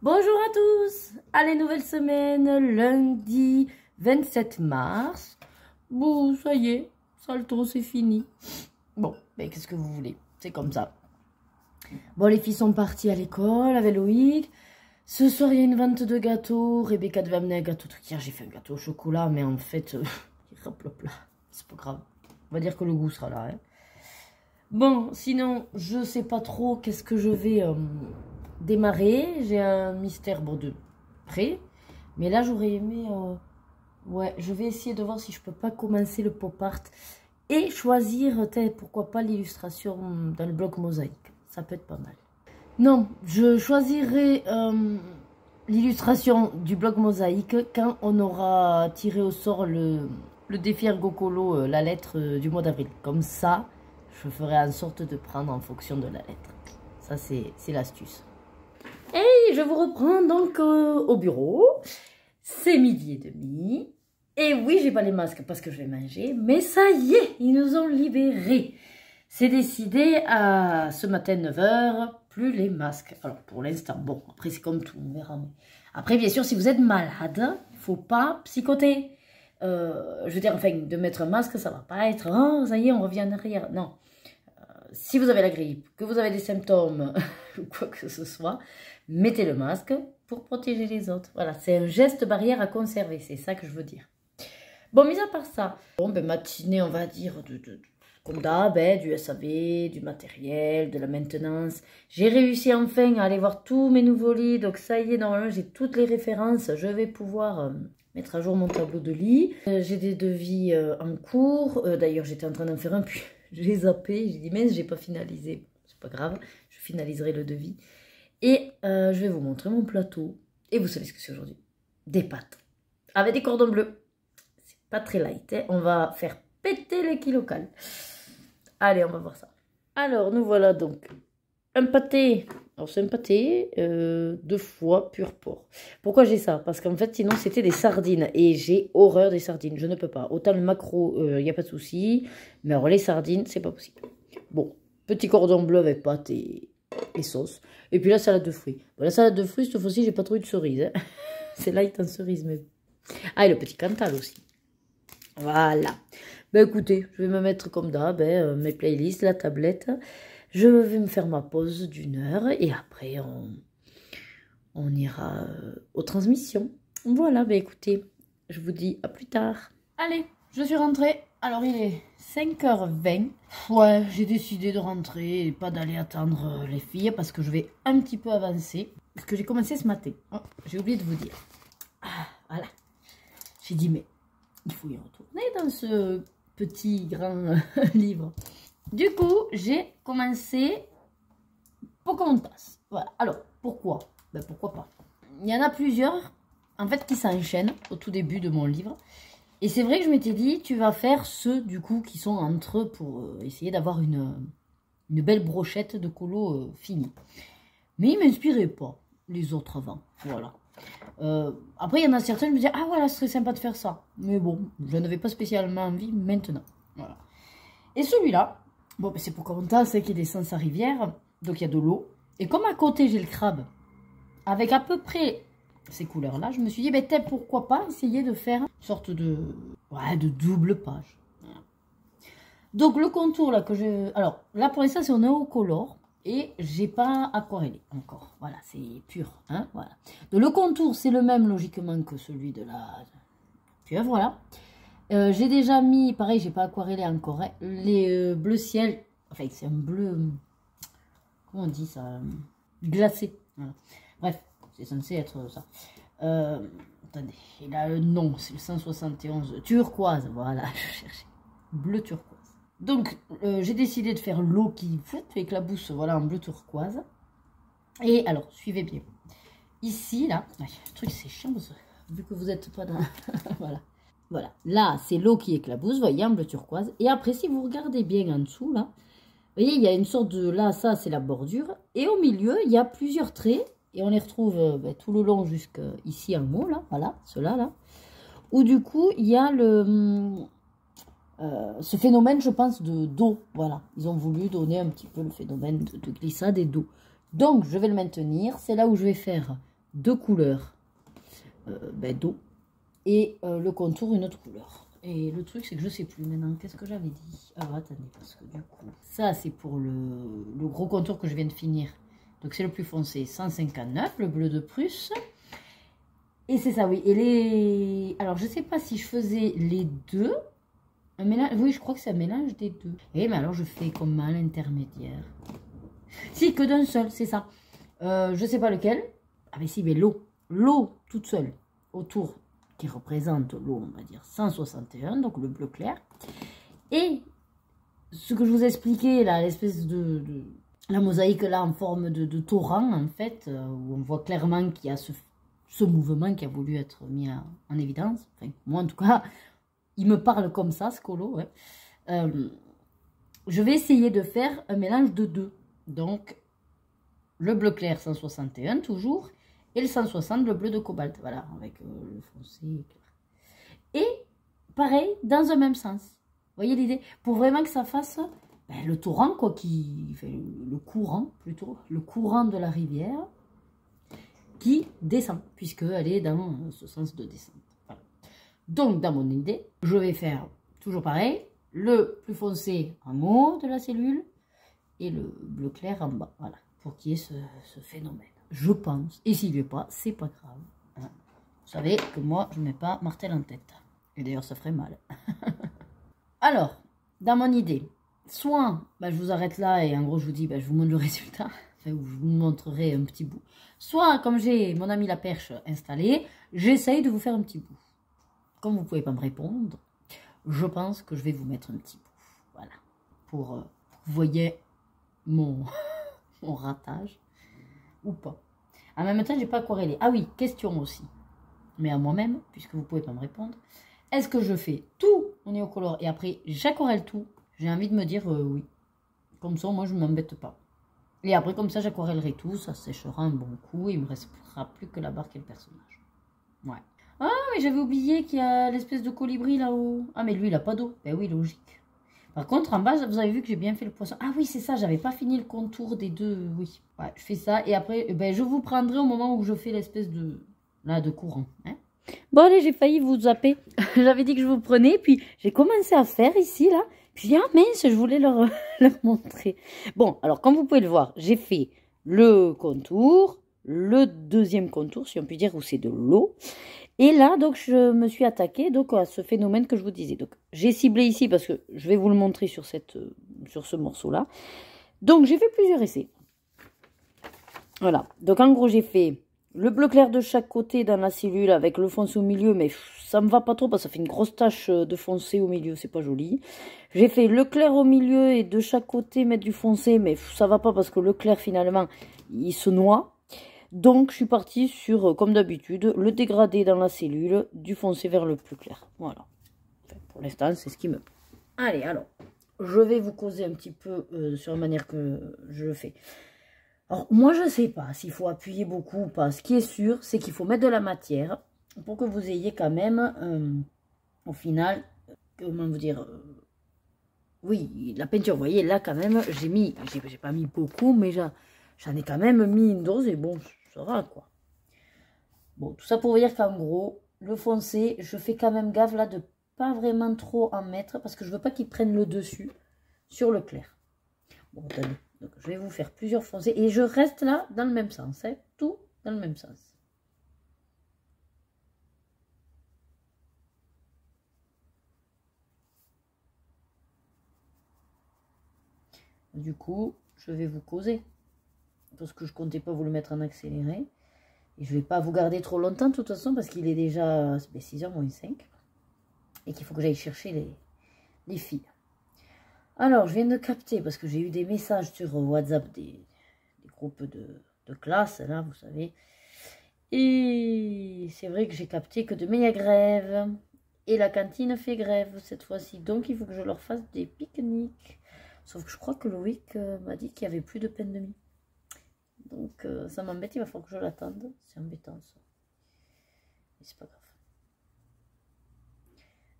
Bonjour à tous. Allez, nouvelle semaine, lundi 27 mars. Bon, ça y est, salto, c'est fini. Bon, mais qu'est-ce que vous voulez? C'est comme ça. Bon, les filles sont parties à l'école avec Loïc. Ce soir, il y a une vente de gâteaux. Rebecca devait amener un gâteau truc. Hier, j'ai fait un gâteau au chocolat, mais en fait, il raplop là. C'est pas grave. On va dire que le goût sera là. Hein. Bon, sinon, je sais pas trop qu'est-ce que je vais démarrer. J'ai un mystère bon, de près. Mais là, j'aurais aimé... ouais, je vais essayer de voir si je peux pas commencer le pop art. Et choisir, pourquoi pas, l'illustration dans le bloc mosaïque. Ça peut être pas mal. Non, je choisirai l'illustration du bloc mosaïque quand on aura tiré au sort le défi Ergocolo, la lettre du mois d'avril. Comme ça, je ferai en sorte de prendre en fonction de la lettre. Ça, c'est l'astuce. Et je vous reprends donc au bureau. C'est 12h30. Et oui, j'ai pas les masques parce que je vais manger. Mais ça y est, ils nous ont libérés. C'est décidé à ce matin 9h, plus les masques. Alors pour l'instant, bon, après c'est comme tout, on verra. Après, bien sûr, si vous êtes malade, il ne faut pas psychoter. Je veux dire, enfin, de mettre un masque, ça ne va pas être, oh, ça y est, on revient en arrière. Non. Si vous avez la grippe, que vous avez des symptômes, ou quoi que ce soit, mettez le masque pour protéger les autres. Voilà, c'est un geste barrière à conserver, c'est ça que je veux dire. Bon, mis à part ça, bon, ben, matinée, on va dire, comme d'hab, du SAV, du matériel, de la maintenance. J'ai réussi enfin à aller voir tous mes nouveaux lits. Donc ça y est, normalement, j'ai toutes les références. Je vais pouvoir mettre à jour mon tableau de lit. J'ai des devis en cours. D'ailleurs, j'étais en train d'en faire un, puis j'ai zappé. J'ai dit, mince, j'ai pas finalisé. C'est pas grave, je finaliserai le devis. Et je vais vous montrer mon plateau. Et vous savez ce que c'est aujourd'hui? Des pâtes. Avec des cordons bleus. C'est pas très light. Hein. On va faire péter les kilocales. Allez, on va voir ça. Alors, nous voilà donc. Un pâté. Alors, c'est un pâté de foie pur porc. Pourquoi j'ai ça? Parce qu'en fait, sinon, c'était des sardines. Et j'ai horreur des sardines. Je ne peux pas. Autant le maquereau, il n'y a pas de souci. Mais alors, les sardines, c'est pas possible. Bon, petit cordon bleu avec pâte et sauce. Et puis la salade de fruits. Bon, la salade de fruits, cette fois-ci, j'ai pas trouvé de cerise. Hein. C'est light en cerise, mais... Ah, et le petit Cantal aussi. Voilà. Ben écoutez, je vais me mettre comme d'hab, mes playlists, la tablette. Je vais me faire ma pause d'1 heure et après on ira aux transmissions. Voilà, ben écoutez, je vous dis à plus tard. Allez, je suis rentrée. Alors il est 5h20. Ouais, j'ai décidé de rentrer et pas d'aller attendre les filles parce que je vais un petit peu avancer. Parce que j'ai commencé ce matin. Oh, j'ai oublié de vous dire. Ah, voilà. J'ai dit mais il faut y retourner dans ce... petit grand livre. Du coup, j'ai commencé Pocahontas. Voilà. Alors, pourquoi? Ben, pourquoi pas? Il y en a plusieurs, en fait, qui s'enchaînent au tout début de mon livre. Et c'est vrai que je m'étais dit, tu vas faire ceux, du coup, qui sont entre eux pour essayer d'avoir une belle brochette de colo finie. Mais ils ne m'inspiraient pas, les autres avant. Voilà. Après, il y en a certains, je me disais, ah voilà, ce serait sympa de faire ça. Mais bon, je n'avais pas spécialement envie maintenant. Voilà. Et celui-là, bon, c'est Pocahontas, c'est qui descend sa rivière, donc il y a de l'eau. Et comme à côté, j'ai le crabe, avec à peu près ces couleurs-là, je me suis dit, ben, pourquoi pas essayer de faire une sorte de, ouais, de double page. Voilà. Donc le contour, là, que je... Alors, là, pour l'instant, c'est en néocolore. Et j'ai pas aquarellé encore. Voilà, c'est pur. Hein, voilà. Donc le contour, c'est le même logiquement que celui de la pieuvre. Voilà. J'ai déjà mis, pareil, j'ai pas aquarellé encore, hein, les bleus ciel. Enfin, c'est un bleu, comment on dit ça? Glacé. Voilà. Bref, c'est censé être ça. Attendez, il a le nom, c'est le 171 turquoise. Voilà, je cherchais. Bleu turquoise. Donc, j'ai décidé de faire l'eau qui éclabousse, voilà, en bleu turquoise. Et alors, suivez bien. Ici, là, le truc c'est chiant, vu que vous n'êtes pas dans... voilà. Voilà. Là, c'est l'eau qui éclabousse, vous voyez, en bleu turquoise. Et après, si vous regardez bien en dessous, là, vous voyez, il y a une sorte de... Là, ça, c'est la bordure. Et au milieu, il y a plusieurs traits. Et on les retrouve tout le long jusqu'ici en haut, là. Voilà, ceux-là, là. Où, du coup, il y a le... ce phénomène, je pense, d'eau. Voilà, ils ont voulu donner un petit peu le phénomène de glissade et d'eau. Donc, je vais le maintenir. C'est là où je vais faire deux couleurs d'eau et le contour une autre couleur. Et le truc c'est que je sais plus maintenant, qu'est-ce que j'avais dit? Alors attendez, parce que du coup, ça c'est pour le gros contour que je viens de finir. Donc c'est le plus foncé, 159, le bleu de Prusse. Et c'est ça, oui. Et les... Alors je sais pas si je faisais les deux. Un mélange... Oui, je crois que c'est un mélange des deux. Et mais alors je fais comme à l'intermédiaire. Si, que d'un seul, c'est ça. Je sais pas lequel. Ah mais si, mais l'eau. L'eau toute seule autour, qui représente l'eau, on va dire 161, donc le bleu clair. Et ce que je vous expliquais là, l'espèce la mosaïque là en forme de torrent en fait, où on voit clairement qu'il y a ce mouvement qui a voulu être mis en évidence. Enfin, moi en tout cas, il me parle comme ça, ce colo. Ouais. Je vais essayer de faire un mélange de deux. Donc, le bleu clair 161 toujours, et le 160, le bleu de cobalt. Voilà, avec le foncé. Et pareil, dans un même sens. Vous voyez l'idée? Pour vraiment que ça fasse le torrent, quoi, le courant, plutôt, le courant de la rivière, qui descend, puisqu'elle est dans ce sens de descente. Voilà. Donc, dans mon idée, je vais faire toujours pareil, le plus foncé en haut de la cellule, et le bleu clair en bas, voilà, pour qu'il y ait ce phénomène. Je pense, et s'il n'y est pas, c'est pas grave. Hein. Vous savez que moi, je ne mets pas martel en tête. Et d'ailleurs, ça ferait mal. Alors, dans mon idée, soit je vous arrête là et en gros, je vous dis, je vous montre le résultat, enfin, je vous montrerai un petit bout. Soit, comme j'ai mon ami la perche installé, j'essaye de vous faire un petit bout. Comme vous ne pouvez pas me répondre, je pense que je vais vous mettre un petit bout. Voilà, pour que vous voyez mon ratage ou pas. En même temps, j'ai pas aquarellé. Ah oui, question aussi. Mais à moi-même, puisque vous pouvez pas me répondre. Est-ce que je fais tout en néocolore et après j'aquarelle tout? J'ai envie de me dire oui. Comme ça, moi, je ne m'embête pas. Et après, comme ça, j'aquarellerai tout. Ça séchera un bon coup. Et il me restera plus que la barque et le personnage. Ouais. Ah, mais j'avais oublié qu'il y a l'espèce de colibri là-haut. Ah, mais lui, il a pas d'eau. Ben oui, logique. Par contre, en bas, vous avez vu que j'ai bien fait le poisson. Ah oui, c'est ça, j'avais pas fini le contour des deux. Oui, ouais, je fais ça. Et après, je vous prendrai au moment où je fais l'espèce de courant. Hein. Bon, allez, j'ai failli vous zapper. J'avais dit que je vous prenais. Puis, j'ai commencé à faire ici, là. Puis, ah mince, je voulais leur montrer. Bon, alors, comme vous pouvez le voir, j'ai fait le contour, le deuxième contour, si on peut dire, où c'est de l'eau. Et là, donc, je me suis attaquée donc, à ce phénomène que je vous disais. Donc, j'ai ciblé ici parce que je vais vous le montrer sur ce morceau-là. Donc, j'ai fait plusieurs essais. Voilà. Donc, en gros, j'ai fait le bleu clair de chaque côté dans la cellule avec le foncé au milieu. Mais ça me va pas trop parce que ça fait une grosse tache de foncé au milieu. C'est pas joli. J'ai fait le clair au milieu et de chaque côté mettre du foncé. Mais ça va pas parce que le clair, finalement, il se noie. Donc, je suis partie sur, comme d'habitude, le dégradé dans la cellule, du foncé vers le plus clair. Voilà. Enfin, pour l'instant, c'est ce qui me plaît. Allez, alors, je vais vous causer un petit peu sur la manière que je le fais. Alors, moi, je ne sais pas s'il faut appuyer beaucoup ou pas. Ce qui est sûr, c'est qu'il faut mettre de la matière pour que vous ayez quand même, au final, comment vous dire... oui, la peinture, vous voyez, là, quand même, j'ai pas mis beaucoup, mais j'en ai quand même mis une dose et bon... ça va quoi. Bon, tout ça pour vous dire qu'en gros, le foncé, je fais quand même gaffe là de pas vraiment trop en mettre parce que je veux pas qu'il prenne le dessus sur le clair. Bon, attendez. Donc, je vais vous faire plusieurs foncés et je reste là dans le même sens. Hein, tout dans le même sens. Du coup, je vais vous causer parce que je comptais pas vous le mettre en accéléré. Et je ne vais pas vous garder trop longtemps de toute façon parce qu'il est déjà 6h moins 5. Et qu'il faut que j'aille chercher les filles. Alors, je viens de capter parce que j'ai eu des messages sur WhatsApp des groupes de classe, là, vous savez. Et c'est vrai que j'ai capté que demain il y a grève. Et la cantine fait grève cette fois-ci. Donc, il faut que je leur fasse des pique-niques. Sauf que je crois que Loïc m'a dit qu'il n'y avait plus de pain de mie. Donc, ça m'embête, il va falloir que je l'attende. C'est embêtant, ça. Mais c'est pas grave.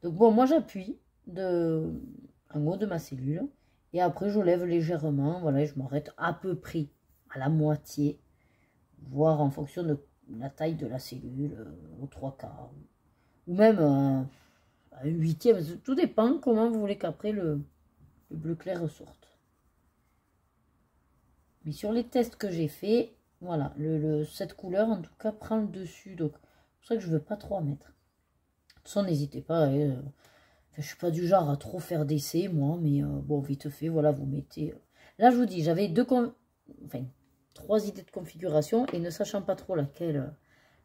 Donc, bon, moi, j'appuie en haut de ma cellule. Et après, je lève légèrement. Voilà, et je m'arrête à peu près à la moitié. Voire en fonction de la taille de la cellule, aux 3/4. Ou même à un huitième. Tout dépend comment vous voulez qu'après le bleu clair ressorte. Mais sur les tests que j'ai fait, voilà, cette couleur en tout cas prend le dessus. Donc c'est pour ça que je ne veux pas trop en mettre. De toute façon, n'hésitez pas. Je ne suis pas du genre à trop faire d'essais, moi. Mais bon, vite fait, voilà, vous mettez... Là, je vous dis, j'avais trois idées de configuration. Et ne sachant pas trop laquelle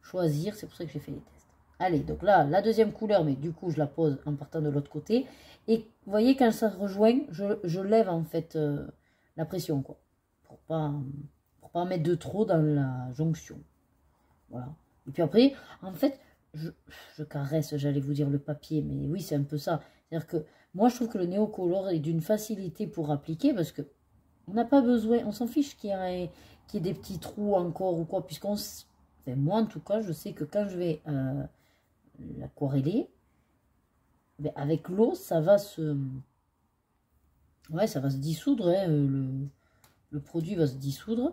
choisir, c'est pour ça que j'ai fait les tests. Allez, donc là, la deuxième couleur, mais du coup, je la pose en partant de l'autre côté. Et vous voyez, quand ça rejoint, je lève en fait la pression, quoi. Pour pas en mettre de trop dans la jonction. Voilà. Et puis après, en fait, je caresse, j'allais vous dire le papier, mais oui, c'est un peu ça. C'est-à-dire que moi, je trouve que le Neocolor est d'une facilité pour appliquer, parce que on n'a pas besoin, on s'en fiche qu'il y ait des petits trous encore ou quoi, puisqu'on... Enfin, moi, en tout cas, je sais que quand je vais... l'aquareller, avec l'eau, ça va se... Ouais, ça va se dissoudre, hein, le produit va se dissoudre.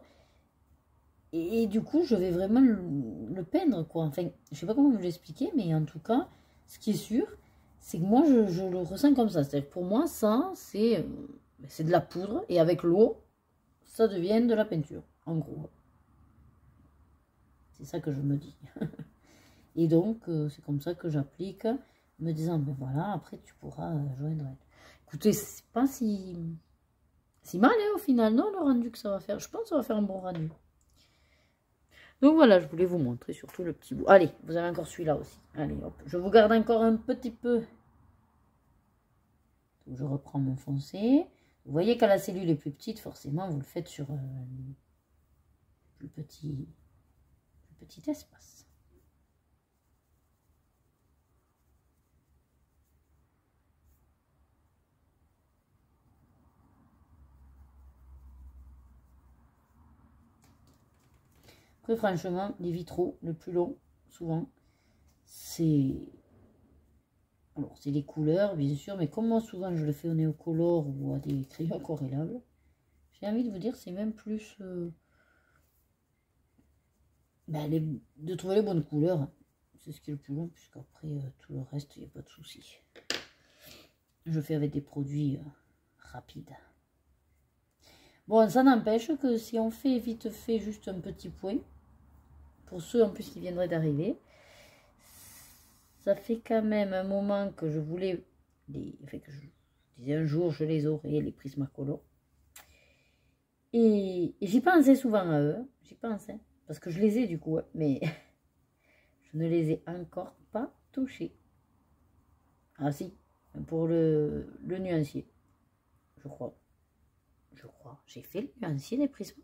Et du coup, je vais vraiment le peindre, quoi. Enfin, je sais pas comment vous l'expliquer, mais en tout cas, ce qui est sûr, c'est que moi, je le ressens comme ça. C'est-à-dire que pour moi, ça, c'est de la poudre. Et avec l'eau, ça devient de la peinture, en gros. C'est ça que je me dis. Et donc, c'est comme ça que j'applique, me disant, ben voilà, après, tu pourras joindre. Écoutez, c'est pas si mal, hein, au final, non, le rendu que ça va faire. Je pense que ça va faire un bon rendu. Donc voilà, je voulais vous montrer surtout le petit bout. Allez, vous avez encore celui-là aussi. Allez, hop, je vous garde encore un petit peu. Donc, je reprends mon foncé. Vous voyez, quand la cellule est plus petite, forcément, vous le faites sur le petit espace. Après, franchement, les vitraux, le plus long, souvent, c'est... Alors, c'est les couleurs, bien sûr, mais comme moi, souvent, je le fais au Neocolor ou à des crayons aquarellables, j'ai envie de vous dire, c'est même plus... de trouver les bonnes couleurs. C'est ce qui est le plus long, puisqu'après, tout le reste, il n'y a pas de souci. Je fais avec des produits rapides. Bon, ça n'empêche que si on fait vite fait juste un petit point, pour ceux en plus qui viendraient d'arriver, ça fait quand même un moment que je voulais, que je disais un jour je les aurai, les Prismacolor. Et j'y pensais souvent à eux, j'y pensais, parce que je les ai du coup, mais je ne les ai encore pas touchés. Ah si, pour le nuancier, je crois. J'ai fait le nuancier des prismes.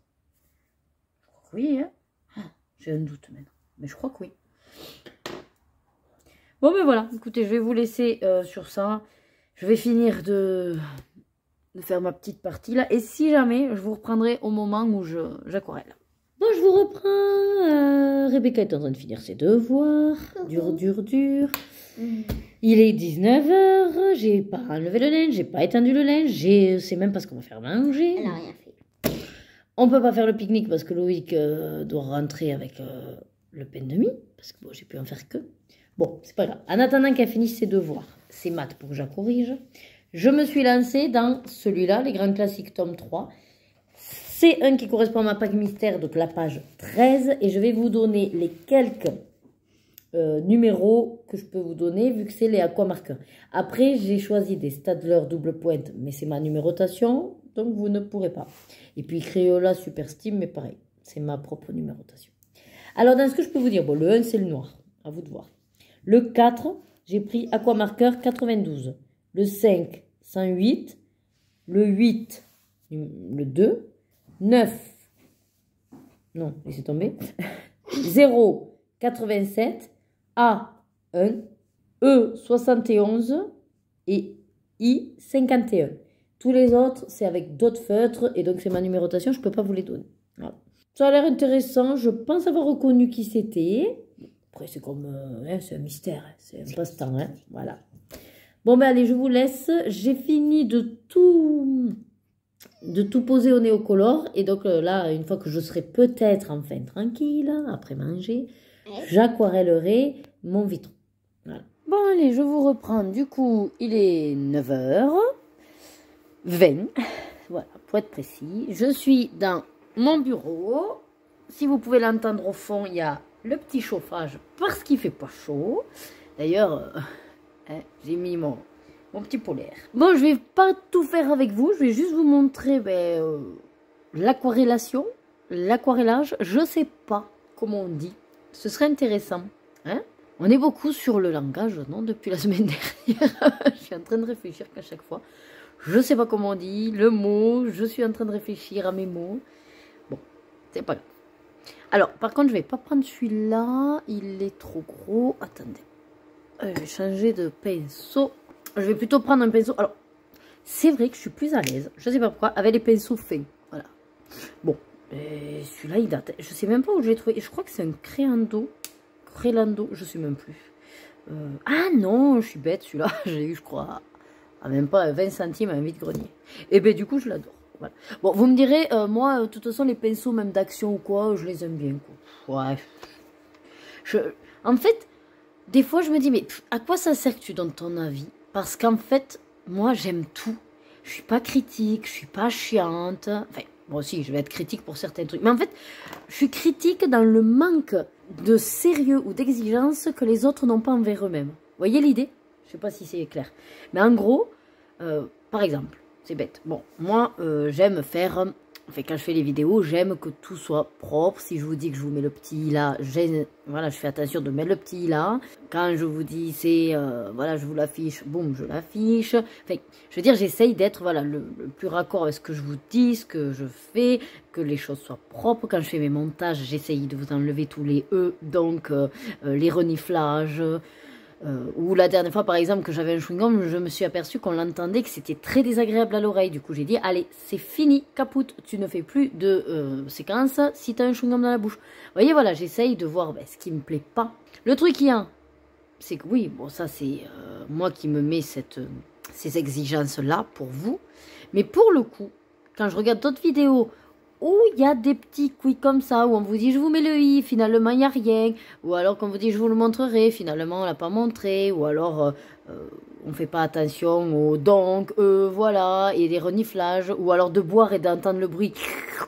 Je crois que oui, hein. J'ai un doute maintenant, mais je crois que oui. Bon, ben voilà, écoutez, je vais vous laisser sur ça. Je vais finir de faire ma petite partie là. Et si jamais, je vous reprendrai au moment où j'aquarelle. Bon, je vous reprends. Rebecca est en train de finir ses devoirs. Dur. Il est 19 h. J'ai pas enlevé le linge, j'ai pas étendu le linge. C'est même pas ce qu'on va faire manger. Elle a rien fait. On peut pas faire le pique-nique parce que Loïc doit rentrer avec le pain de mie. Parce que bon, j'ai pu en faire que. Bon, c'est pas grave. En attendant qu'elle finisse ses devoirs, ses maths pour que je la corrige, je me suis lancée dans celui-là, les grands classiques tome 3. C'est un qui correspond à ma page mystère, donc la page 13. Et je vais vous donner les quelques numéros que je peux vous donner, vu que c'est les aquamarqueurs. Après, j'ai choisi des Stadler double pointe, mais c'est ma numérotation, donc vous ne pourrez pas. Et puis Crayola Super Steam, mais pareil, c'est ma propre numérotation. Alors, dans ce que je peux vous dire, bon, le 1, c'est le noir, à vous de voir. Le 4, j'ai pris aquamarqueur 92. Le 5, 108. Le 8, le 2. 9, non, laissez tomber. 0, 87. A, 1. E, 71. Et I, 51. Tous les autres, c'est avec d'autres feutres. Et donc, c'est ma numérotation, je ne peux pas vous les donner. Voilà. Ça a l'air intéressant. Je pense avoir reconnu qui c'était. Après, c'est comme... c'est un mystère. C'est un passe-temps. Hein, voilà. Bon, ben allez, je vous laisse. J'ai fini de tout de tout poser au néocolor. Et donc là, une fois que je serai peut-être enfin tranquille, après manger, j'aquarellerai mon vitron. Voilà. Bon allez, je vous reprends. Du coup, il est 9h20. Voilà, pour être précis. Je suis dans mon bureau. Si vous pouvez l'entendre au fond, il y a le petit chauffage parce qu'il fait pas chaud. D'ailleurs, j'ai mis mon petit polaire. Bon, je vais pas tout faire avec vous. Je vais juste vous montrer l'aquarellation, l'aquarellage. Je sais pas comment on dit. Ce serait intéressant. Hein? On est beaucoup sur le langage, non? Depuis la semaine dernière. Je suis en train de réfléchir qu'à chaque fois. Je sais pas comment on dit le mot. Je suis en train de réfléchir à mes mots. Bon, c'est pas grave. Alors, par contre, je vais pas prendre celui-là. Il est trop gros. Attendez. Je vais changer de pinceau. Je vais plutôt prendre un pinceau. Alors, c'est vrai que je suis plus à l'aise. Je sais pas pourquoi. Avec les pinceaux fins. Voilà. Bon. Celui-là, il date. Je sais même pas où je l'ai trouvé. Je crois que c'est un Créando. Créando. Je sais même plus. Ah non, je suis bête. Celui-là, j'ai eu, je crois, à même pas 20 centimes à un vide-grenier. Et ben du coup, je l'adore. Voilà. Bon, vous me direz, moi, de toute façon, les pinceaux, même d'action ou quoi, je les aime bien, quoi. Ouais. En fait, des fois, je me dis, mais à quoi ça sert que tu donnes ton avis? Parce qu'en fait, moi, j'aime tout. Je suis pas critique, je suis pas chiante. Enfin, moi aussi, je vais être critique pour certains trucs. Mais en fait, je suis critique dans le manque de sérieux ou d'exigence que les autres n'ont pas envers eux-mêmes. Vous voyez l'idée? Je sais pas si c'est clair. Mais en gros, par exemple, c'est bête. Bon, moi, j'aime faire... Enfin, quand je fais les vidéos, j'aime que tout soit propre. Si je vous dis que je vous mets le petit là, voilà, je fais attention de mettre le petit là. Quand je vous dis c'est, voilà, je vous l'affiche, boum, je l'affiche. Enfin, je veux dire, j'essaye d'être, voilà, le plus raccord avec ce que je vous dis, ce que je fais, que les choses soient propres. Quand je fais mes montages, j'essaye de vous enlever tous les E, donc les reniflages. Ou la dernière fois, par exemple, que j'avais un chewing-gum, je me suis aperçue qu'on l'entendait, que c'était très désagréable à l'oreille. Du coup, j'ai dit, allez, c'est fini, capoute, tu ne fais plus de séquences si tu as un chewing-gum dans la bouche. Vous voyez, voilà, j'essaye de voir ce qui me plaît pas. Le truc qu'il y a, c'est que oui, bon, ça c'est moi qui me mets ces exigences-là pour vous. Mais pour le coup, quand je regarde d'autres vidéos où il y a des petits couilles comme ça, où on vous dit je vous mets le i, finalement il n'y a rien, ou alors qu'on vous dit je vous le montrerai, finalement on l'a pas montré, ou alors on fait pas attention au donc, voilà, et des reniflages, ou alors de boire et d'entendre le bruit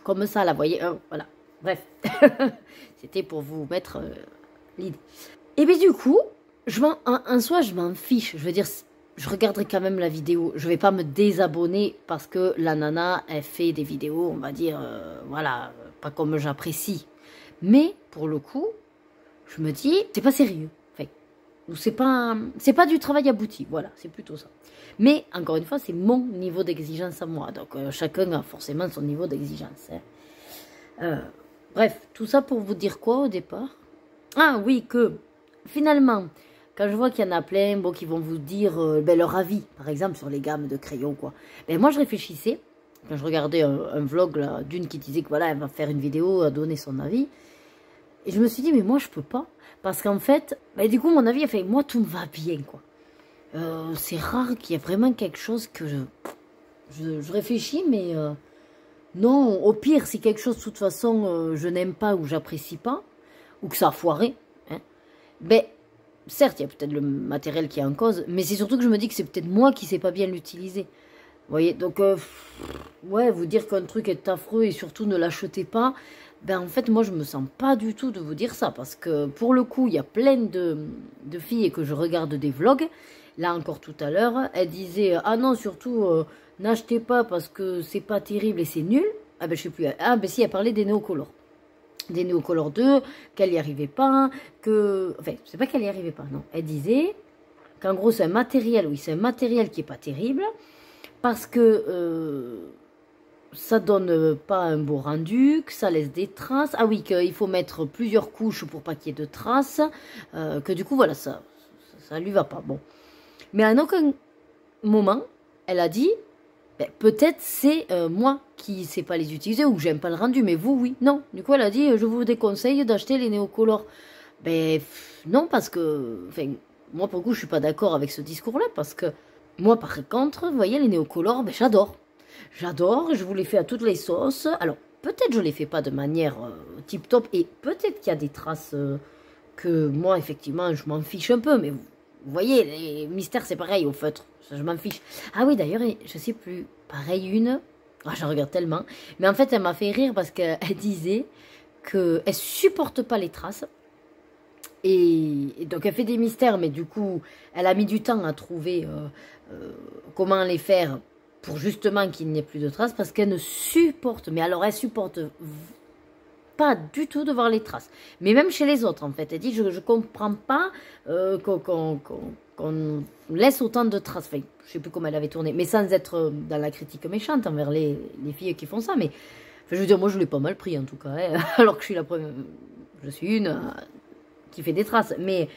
comme ça, là, vous voyez, voilà, bref, c'était pour vous mettre l'idée. Et bien du coup, en soi je m'en fiche, je veux dire, je regarderai quand même la vidéo. Je vais pas me désabonner parce que la nana, elle fait des vidéos, on va dire, voilà, pas comme j'apprécie. Mais, pour le coup, je me dis, c'est pas sérieux. Enfin, ou c'est pas du travail abouti. Voilà, c'est plutôt ça. Mais, encore une fois, c'est mon niveau d'exigence à moi. Donc, chacun a forcément son niveau d'exigence. Hein. Bref, tout ça pour vous dire quoi au départ? Ah oui, que, finalement... Quand je vois qu'il y en a plein qui vont vous dire leur avis, par exemple, sur les gammes de crayons, quoi. Ben, moi, je réfléchissais, quand je regardais un vlog d'une qui disait que voilà, elle va faire une vidéo, à donner son avis. Et je me suis dit, mais moi, je peux pas. Parce qu'en fait, ben, du coup, mon avis, enfin, moi, tout me va bien, quoi. C'est rare qu'il y ait vraiment quelque chose que je réfléchis, mais non, au pire, si quelque chose, de toute façon, je n'aime pas ou j'apprécie pas, ou que ça a foiré, hein, ben... Certes, il y a peut-être le matériel qui est en cause, mais c'est surtout que je me dis que c'est peut-être moi qui ne sais pas bien l'utiliser. Vous voyez, donc, ouais, vous dire qu'un truc est affreux et surtout ne l'achetez pas, ben en fait, moi, je me sens pas du tout de vous dire ça, parce que pour le coup, il y a plein de filles que je regarde des vlogs. Là, encore tout à l'heure, elles disaient, ah non, surtout, n'achetez pas parce que c'est pas terrible et c'est nul. Ah ben, je sais plus. Ah ben si, elle parlait des néocolores. Des Néocolor 2, qu'elle n'y arrivait pas, que... Enfin, c'est pas qu'elle n'y arrivait pas, non. Elle disait qu'en gros, c'est un matériel, oui, c'est un matériel qui n'est pas terrible, parce que ça donne pas un beau rendu, que ça laisse des traces. Ah oui, qu'il faut mettre plusieurs couches pour pas qu'il y ait de traces, que du coup, voilà, ça lui va pas. Bon. Mais à aucun moment, elle a dit... Ben, peut-être c'est moi qui ne sais pas les utiliser ou que j'aime pas le rendu, mais vous, oui. Non. Du coup, elle a dit, je vous déconseille d'acheter les néocolores. Ben, non, parce que... Enfin, moi, pour le coup, je suis pas d'accord avec ce discours-là, parce que moi, par contre, vous voyez, les néocolores, ben, j'adore. J'adore, je vous les fais à toutes les sauces. Alors, peut-être je les fais pas de manière tip-top, et peut-être qu'il y a des traces que moi, effectivement, je m'en fiche un peu, mais vous voyez, les mystères, c'est pareil au feutre, ça, je m'en fiche. Ah oui, d'ailleurs, je sais plus, pareil, je regarde tellement, mais en fait, elle m'a fait rire parce qu'elle disait qu'elle supporte pas les traces, et donc elle fait des mystères, mais du coup, elle a mis du temps à trouver comment les faire pour justement qu'il n'y ait plus de traces, parce qu'elle ne supporte, mais alors elle supporte pas du tout de voir les traces. Mais même chez les autres, en fait. Elle dit, je ne comprends pas qu'on laisse autant de traces. Enfin, je ne sais plus comment elle avait tourné, mais sans être dans la critique méchante envers les filles qui font ça. Mais enfin, je veux dire, moi, je l'ai pas mal pris, en tout cas. Hein, alors que je suis la première... Je suis une qui fait des traces. Mais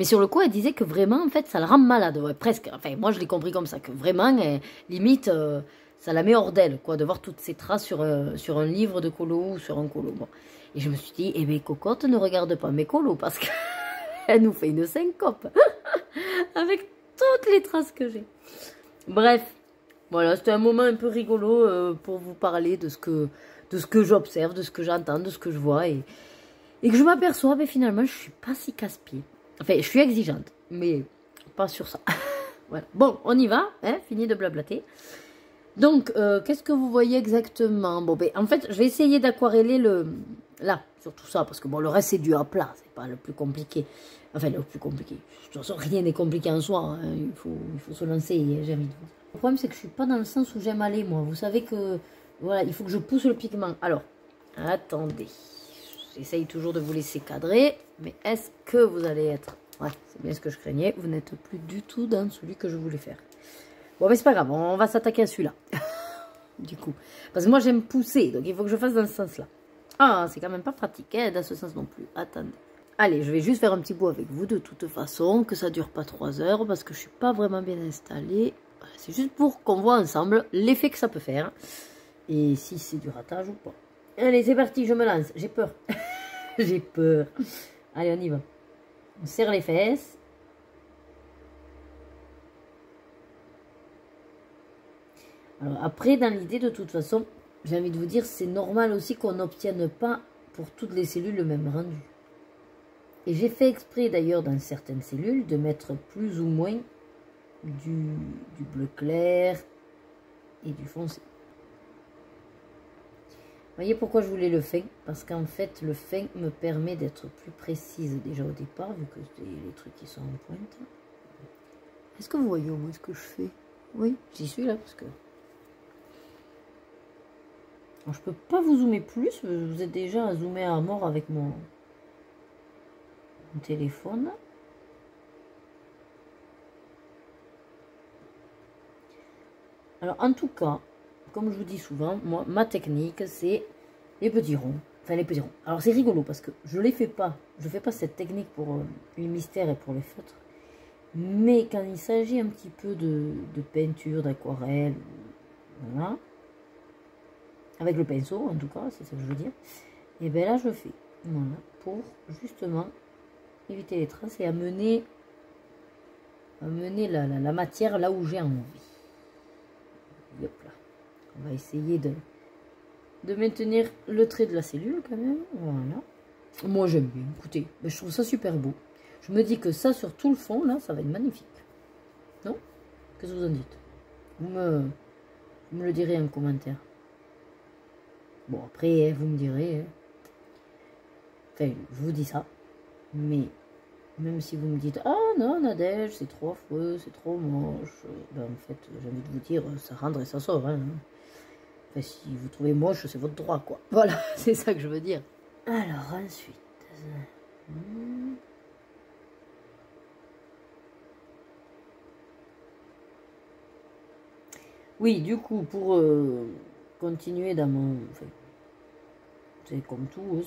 sur le coup, elle disait que vraiment, en fait, ça la rend malade. Ouais, presque. Enfin, moi, je l'ai compris comme ça. Que vraiment, limite... ça la met hors d'elle, quoi, de voir toutes ces traces sur un livre de colo ou sur un colo. Bon. Et je me suis dit, eh bien, cocotte, ne regarde pas mes colos, parce qu'elle nous fait une syncope. Avec toutes les traces que j'ai. Bref, voilà, c'était un moment un peu rigolo pour vous parler de ce que j'observe, de ce que j'entends, de ce que je vois. Et que je m'aperçois, mais finalement, je suis pas si casse-pied. Enfin, je suis exigeante, mais pas sur ça. Voilà. Bon, on y va, hein, fini de blablater. Donc, qu'est-ce que vous voyez exactement? Bon, ben, en fait, je vais essayer d'aquareller là, sur tout ça, parce que bon, le reste, c'est du à plat, c'est pas le plus compliqué. Enfin, le plus compliqué. De toute façon, rien n'est compliqué en soi, hein. Il faut se lancer, j'ai envie de vous dire. Le problème, c'est que je suis pas dans le sens où j'aime aller, moi. Vous savez que, voilà, il faut que je pousse le pigment. Alors, attendez. J'essaye toujours de vous laisser cadrer, mais est-ce que vous allez être... Ouais, c'est bien ce que je craignais. Vous n'êtes plus du tout dans celui que je voulais faire. Bon, mais c'est pas grave, on va s'attaquer à celui-là. Du coup. Parce que moi, j'aime pousser, donc il faut que je fasse dans ce sens-là. Ah, c'est quand même pas pratique, hein, dans ce sens non plus. Attendez. Allez, je vais juste faire un petit bout avec vous, de toute façon, que ça dure pas 3 heures, parce que je suis pas vraiment bien installée. C'est juste pour qu'on voit ensemble l'effet que ça peut faire. Et si c'est du ratage ou pas. Allez, c'est parti, je me lance. J'ai peur. J'ai peur. Allez, on y va. On serre les fesses. Alors après, dans l'idée, de toute façon, j'ai envie de vous dire, c'est normal aussi qu'on n'obtienne pas pour toutes les cellules le même rendu. Et j'ai fait exprès d'ailleurs dans certaines cellules de mettre plus ou moins du bleu clair et du foncé. Vous voyez pourquoi je voulais le fin? Parce qu'en fait, le fin me permet d'être plus précise déjà au départ, vu que c'est les trucs qui sont en pointe. Est-ce que vous voyez au moins ce que je fais? Oui, j'y suis là, parce que... Alors, je peux pas vous zoomer plus, vous êtes déjà zoomé à mort avec mon téléphone. Alors en tout cas, comme je vous dis souvent, moi ma technique c'est les petits ronds. Enfin les petits ronds. Alors c'est rigolo parce que je les fais pas. Je fais pas cette technique pour les mystères et pour les feutres. Mais quand il s'agit un petit peu de peinture, d'aquarelle, voilà. Avec le pinceau, en tout cas, c'est ce que je veux dire. Et bien là, je fais. Voilà. Pour justement éviter les traces et amener la matière là où j'ai envie. Hop là. On va essayer de maintenir le trait de la cellule quand même. Voilà. Moi, j'aime bien. Écoutez, je trouve ça super beau. Je me dis que ça, sur tout le fond, là, ça va être magnifique. Non? Qu'est-ce que vous en dites? Vous me le direz en commentaire. Bon, après, vous me direz... Enfin, je vous dis ça. Mais, même si vous me dites... Ah non, Nadège, c'est trop affreux, c'est trop moche. Ben, en fait, j'ai envie de vous dire, ça rendre et ça sauve. Hein. Enfin, si vous trouvez moche, c'est votre droit, quoi. Voilà, c'est ça que je veux dire. Alors, ensuite... Oui, du coup, pour continuer dans mon... Enfin, c'est comme tout,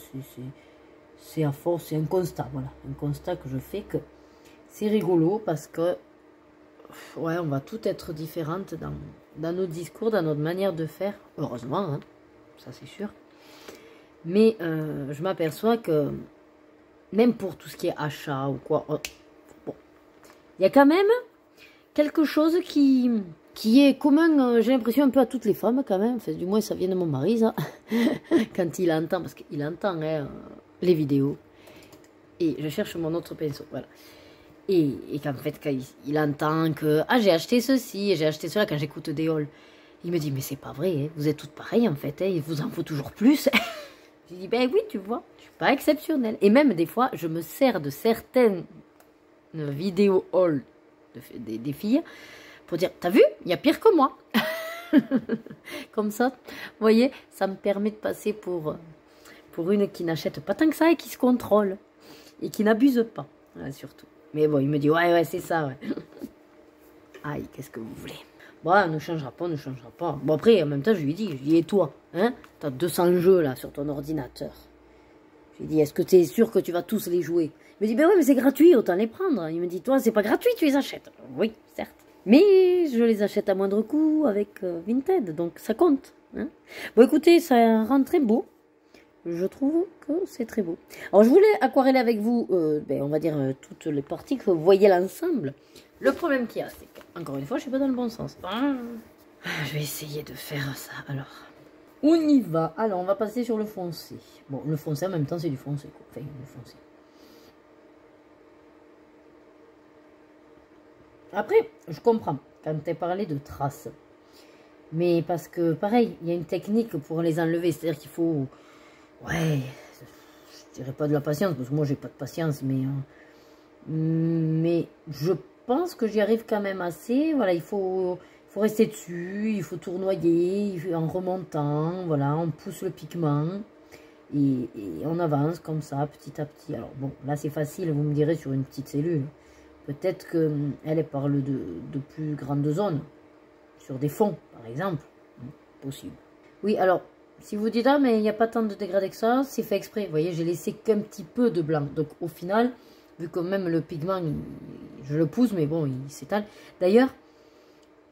c'est à force, c'est un constat, voilà. Un constat que je fais que c'est rigolo parce que, ouais, on va tout être différentes dans nos discours, dans notre manière de faire. Heureusement, hein, ça c'est sûr. Mais je m'aperçois que, même pour tout ce qui est achat ou quoi, bon, il y a quand même quelque chose qui qui est commun, j'ai l'impression, un peu à toutes les femmes quand même. Enfin, du moins, ça vient de mon mari, ça. Quand il entend, parce qu'il entend hein, les vidéos. Et je cherche mon autre pinceau, voilà. Et qu'en fait, quand il entend que « Ah, j'ai acheté ceci, et j'ai acheté cela » quand j'écoute des hauls. Il me dit « Mais c'est pas vrai, hein, vous êtes toutes pareilles en fait, hein, il vous en faut toujours plus. » Je lui dis « Ben oui, tu vois, je suis pas exceptionnelle. » Et même des fois, je me sers de certaines vidéos hauls des filles pour dire « T'as vu, il y a pire que moi. » Comme ça, vous voyez, ça me permet de passer pour une qui n'achète pas tant que ça et qui se contrôle. Et qui n'abuse pas, hein, surtout. Mais bon, il me dit, ouais, c'est ça, ouais. Aïe, qu'est-ce que vous voulez? Bon, on ne changera pas, on ne changera pas. Bon, après, en même temps, je lui dis, et toi, hein? T'as 200 jeux, là, sur ton ordinateur. Je lui dis, est-ce que tu es sûr que tu vas tous les jouer? Il me dit, ben oui, mais c'est gratuit, autant les prendre. Il me dit, toi, c'est pas gratuit, tu les achètes. Oui, certes. Mais je les achète à moindre coût avec Vinted, donc ça compte. Hein? Bon, écoutez, ça rend très beau. Je trouve que c'est très beau. Alors, je voulais aquareller avec vous, on va dire, toutes les parties, que vous voyez l'ensemble. Le problème qu'il y a, c'est qu'encore une fois, je ne suis pas dans le bon sens. Je vais essayer de faire ça. Alors, on y va. Alors, on va passer sur le foncé. Bon, le foncé, en même temps, c'est du foncé, quoi. Enfin, le foncé. Après, je comprends quand tu as parlé de traces. Mais parce que, pareil, il y a une technique pour les enlever. C'est-à-dire qu'il faut... Ouais, je dirais pas de la patience, parce que moi j'ai pas de patience, mais je pense que j'y arrive quand même assez. Voilà, il faut rester dessus, il faut tournoyer en remontant, voilà, on pousse le pigment et on avance comme ça, petit à petit. Alors bon, là c'est facile, vous me direz, sur une petite cellule. Peut-être qu'elle parle de plus grandes zones, sur des fonds, par exemple. Possible. Oui, alors... Si vous dites, ah, mais il n'y a pas tant de dégradé que ça, c'est fait exprès. Vous voyez, j'ai laissé qu'un petit peu de blanc. Donc, au final, vu que même le pigment, je le pousse, mais bon, il s'étale. D'ailleurs,